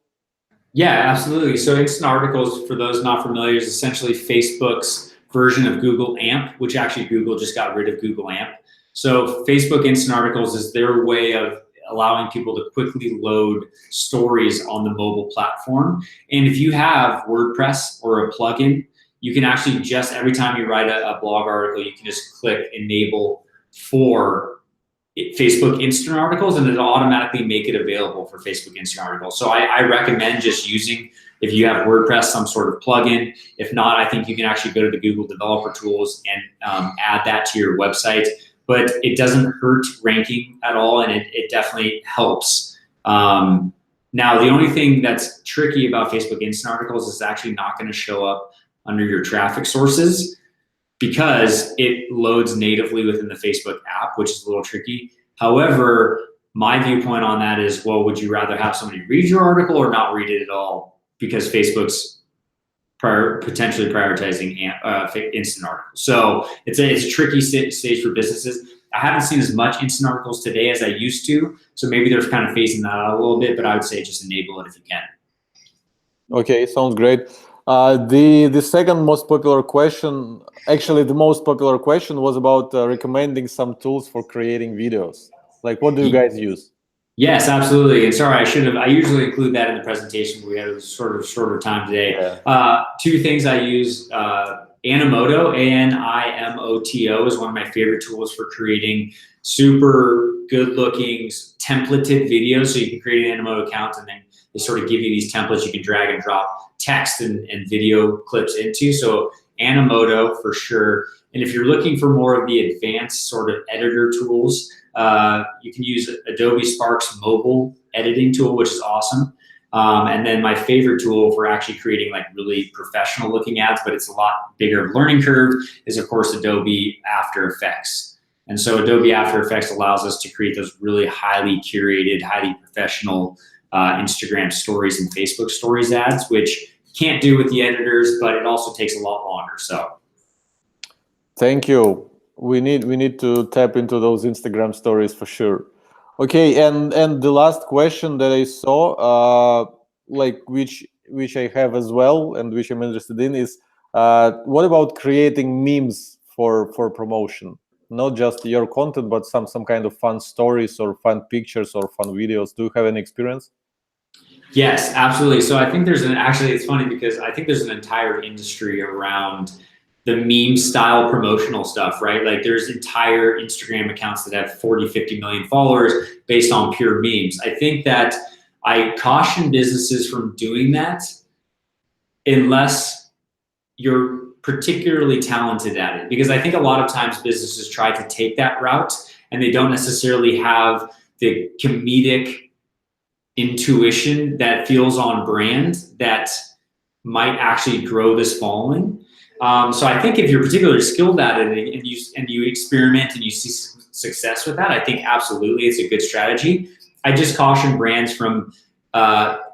Yeah, absolutely. So instant articles, for those not familiar, is essentially Facebook's version of Google AMP, which actually Google just got rid of Google AMP. So Facebook instant articles is their way of allowing people to quickly load stories on the mobile platform. And if you have WordPress or a plugin, you can actually just, every time you write a blog article, you can just click enable for Facebook instant articles, and it'll automatically make it available for Facebook instant articles. So I recommend just using, if you have WordPress, some sort of plugin. If not, I think you can actually go to the Google developer tools and add that to your website. But it doesn't hurt ranking at all, and it definitely helps. Now, the only thing that's tricky about Facebook instant articles is actually not going to show up under your traffic sources, because it loads natively within the Facebook app, which is a little tricky. However, my viewpoint on that is, well, would you rather have somebody read your article or not read it at all? Because Facebook's potentially prioritizing instant articles. So it's a tricky stage for businesses. I haven't seen as much instant articles today as I used to, so maybe they're kind of phasing that out a little bit, but I would say just enable it if you can. Okay, sounds great. The second most popular question, actually the most popular question, was about recommending some tools for creating videos. Like, what do you guys use? Yes, absolutely. And sorry, I usually include that in the presentation, but we had a sort of shorter time today. Yeah. Two things I use, Animoto, A-N-I-M-O-T-O, is one of my favorite tools for creating super good looking templated videos. So you can create an Animoto account, and then they sort of give you these templates you can drag and drop text and video clips into. So Animoto for sure. And if you're looking for more of the advanced sort of editor tools, you can use Adobe Spark's mobile editing tool, which is awesome. And then my favorite tool for actually creating like really professional looking ads, but it's a lot bigger learning curve, is of course Adobe After Effects. And so Adobe After Effects allows us to create those really highly curated, highly professional Instagram stories and Facebook stories ads, which can't do with the editors, but it also takes a lot longer. So thank you. We need to tap into those Instagram stories for sure. Okay, and the last question that I saw, like which I have as well, and which I'm interested in, is what about creating memes for promotion? Not just your content, but some kind of fun stories or fun pictures or fun videos. Do you have any experience? Yes, absolutely. So I think actually it's funny because I think there's an entire industry around the meme style promotional stuff, right? Like there's entire Instagram accounts that have 40, 50 million followers based on pure memes. I think that I caution businesses from doing that unless you're particularly talented at it? Because I think a lot of times businesses try to take that route and they don't necessarily have the comedic intuition that feels on brand that might actually grow this following. So I think if you're particularly skilled at it and you experiment and you see success with that, I think absolutely it's a good strategy. I just caution brands from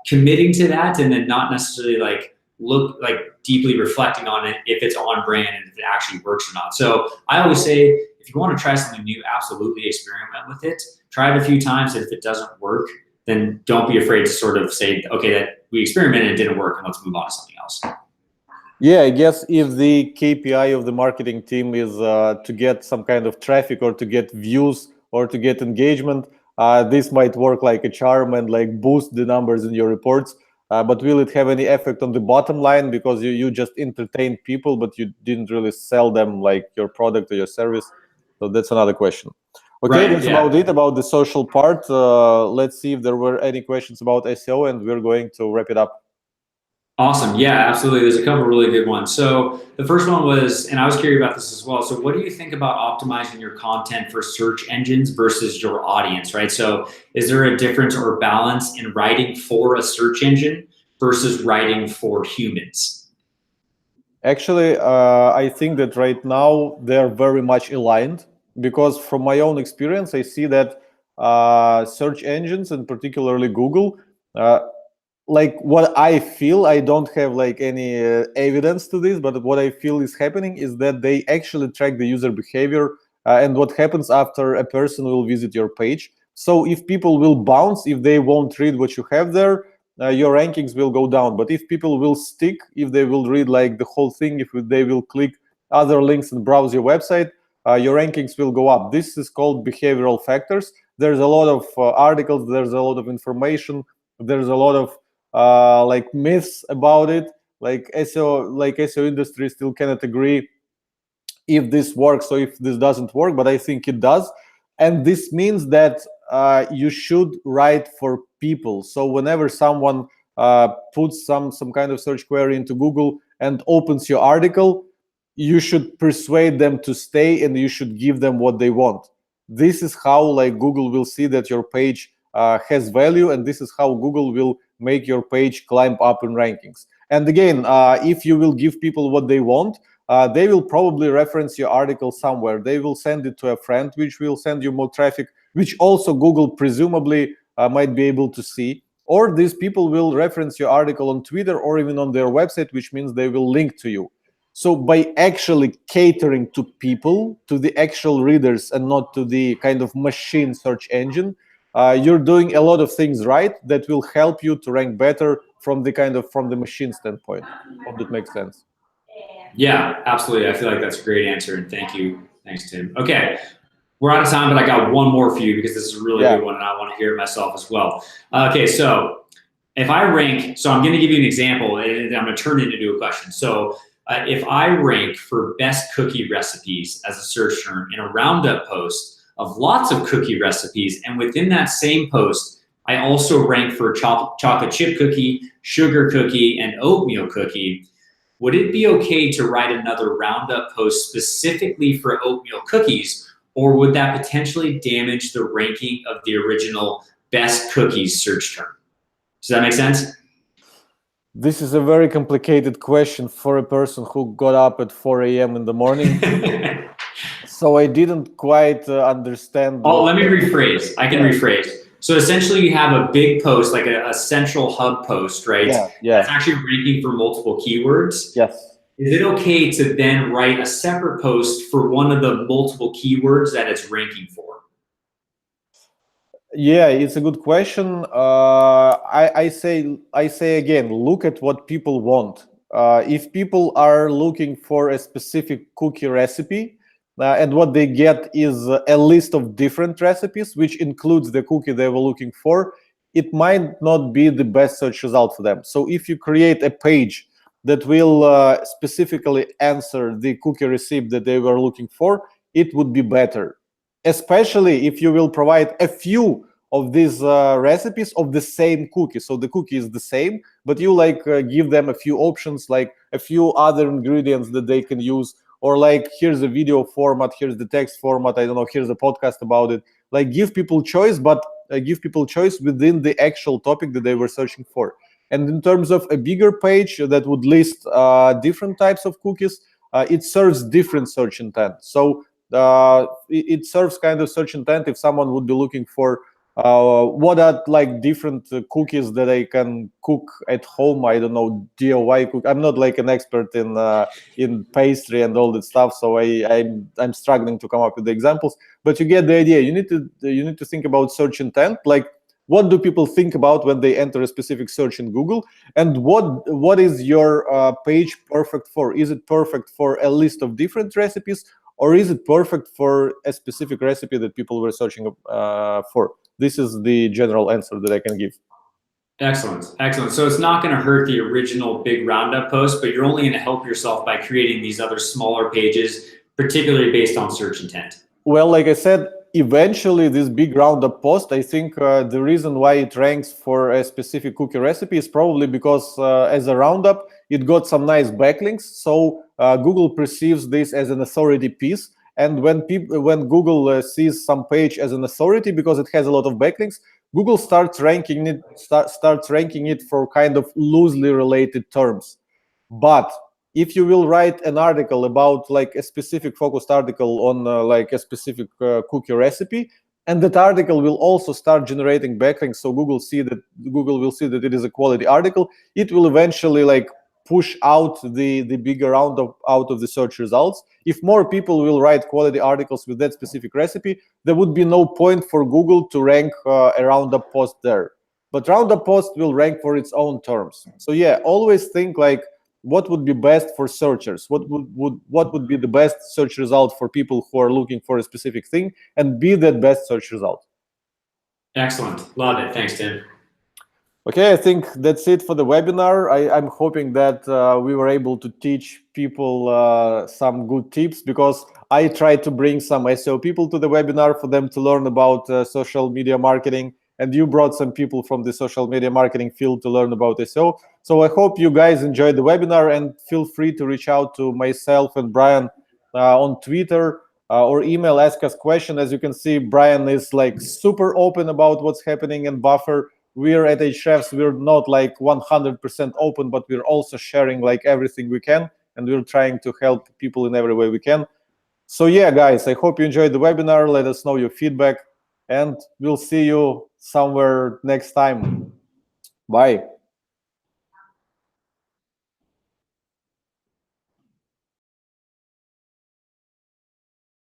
committing to that and then not necessarily deeply reflecting on it if it's on brand and if it actually works or not. So I always say, if you want to try something new, absolutely experiment with it. Try it a few times, and if it doesn't work, then don't be afraid to sort of say, okay, that we experimented and it didn't work, and let's move on to something else. Yeah, I guess if the KPI of the marketing team is to get some kind of traffic or to get views or to get engagement, this might work like a charm and like boost the numbers in your reports. But will it have any effect on the bottom line, because you just entertained people, but you didn't really sell them like your product or your service? So that's another question. Okay, that's about it about the social part. Let's see if there were any questions about SEO, and we're going to wrap it up. Awesome. Yeah, absolutely. There's a couple of really good ones. So the first one was, and I was curious about this as well. So what do you think about optimizing your content for search engines versus your audience, right? So is there a difference or balance in writing for a search engine versus writing for humans? Actually, I think that right now they're very much aligned, because from my own experience, I see that search engines, and particularly Google, like what I feel, I don't have like any evidence to this, but what I feel is happening is that they actually track the user behavior and what happens after a person will visit your page. So if people will bounce, if they won't read what you have there, your rankings will go down. But if people will stick, if they will read like the whole thing, if they will click other links and browse your website, your rankings will go up. This is called behavioral factors. There's a lot of articles, there's a lot of information, there's a lot of like myths about it. Like SEO industry still cannot agree if this works or if this doesn't work, but I think it does. And this means that you should write for people. So whenever someone puts some kind of search query into Google and opens your article, you should persuade them to stay, and you should give them what they want. This is how like Google will see that your page has value, and this is how Google will make your page climb up in rankings. And again, if you will give people what they want, they will probably reference your article somewhere. They will send it to a friend, which will send you more traffic, which also Google presumably might be able to see. Or these people will reference your article on Twitter or even on their website, which means they will link to you. So by actually catering to people, to the actual readers, and not to the kind of machine search engine, you're doing a lot of things right that will help you to rank better from the machine standpoint. Hope that makes sense. Yeah, absolutely. I feel like that's a great answer, and thank you. Thanks, Tim. Okay, we're out of time, but I got one more for you because this is a really good one, and I want to hear it myself as well. Okay, so if I rank, so I'm going to give you an example, and I'm going to turn it into a question. So if I rank for best cookie recipes as a search term in a roundup post of lots of cookie recipes, and within that same post, I also rank for chocolate chip cookie, sugar cookie, and oatmeal cookie, would it be okay to write another roundup post specifically for oatmeal cookies, or would that potentially damage the ranking of the original best cookies search term? Does that make sense? This is a very complicated question for a person who got up at 4 a.m. in the morning. So I didn't quite understand. Oh, let me rephrase. I can rephrase. So essentially you have a big post, like a central hub post, right? Yeah. That's actually ranking for multiple keywords. Yes. Is it okay to then write a separate post for one of the multiple keywords that it's ranking for? Yeah, it's a good question. I say again, look at what people want. If people are looking for a specific cookie recipe, and what they get is a list of different recipes, which includes the cookie they were looking for, it might not be the best search result for them. So if you create a page that will specifically answer the cookie recipe that they were looking for, it would be better. Especially if you will provide a few of these recipes of the same cookie. So the cookie is the same, but you like give them a few options, like a few other ingredients that they can use, or like here's a video format, here's the text format, I don't know, here's a podcast about it. Like give people choice, but give people choice within the actual topic that they were searching for. And in terms of a bigger page that would list different types of cookies, it serves different search intent. So it serves kind of search intent if someone would be looking for what are like different cookies that I can cook at home. I don't know, DIY cook. I'm not like an expert in pastry and all that stuff, so I'm struggling to come up with the examples. But you get the idea. You need to think about search intent, like what do people think about when they enter a specific search in Google, and what is your page perfect for? Is it perfect for a list of different recipes, or is it perfect for a specific recipe that people were searching for? This is the general answer that I can give. Excellent, excellent. So it's not going to hurt the original big roundup post, but you're only going to help yourself by creating these other smaller pages, particularly based on search intent. Well, like I said, eventually this big roundup post, I think the reason why it ranks for a specific cookie recipe is probably because as a roundup, it got some nice backlinks. So Google perceives this as an authority piece. And when Google sees some page as an authority because it has a lot of backlinks, Google starts ranking it for kind of loosely related terms. But if you will write an article about like a specific focused article on like a specific cookie recipe, and that article will also start generating backlinks, so Google will see that it is a quality article, it will eventually like push out the bigger round out of the search results. If more people will write quality articles with that specific recipe, there would be no point for Google to rank a roundup post there. But roundup post will rank for its own terms. So yeah, always think like what would be best for searchers, what would be the best search result for people who are looking for a specific thing, and be that best search result. Excellent, love it. Thanks, Tim. Okay, I think that's it for the webinar. I'm hoping that we were able to teach people some good tips, because I tried to bring some SEO people to the webinar for them to learn about social media marketing, and you brought some people from the social media marketing field to learn about SEO. So I hope you guys enjoyed the webinar, and feel free to reach out to myself and Brian on Twitter or email, ask us question. As you can see, Brian is like super open about what's happening in Buffer. We're at Ahrefs, we're not like 100% open, but we're also sharing like everything we can, and we're trying to help people in every way we can. So yeah, guys, I hope you enjoyed the webinar. Let us know your feedback, and we'll see you somewhere next time. Bye.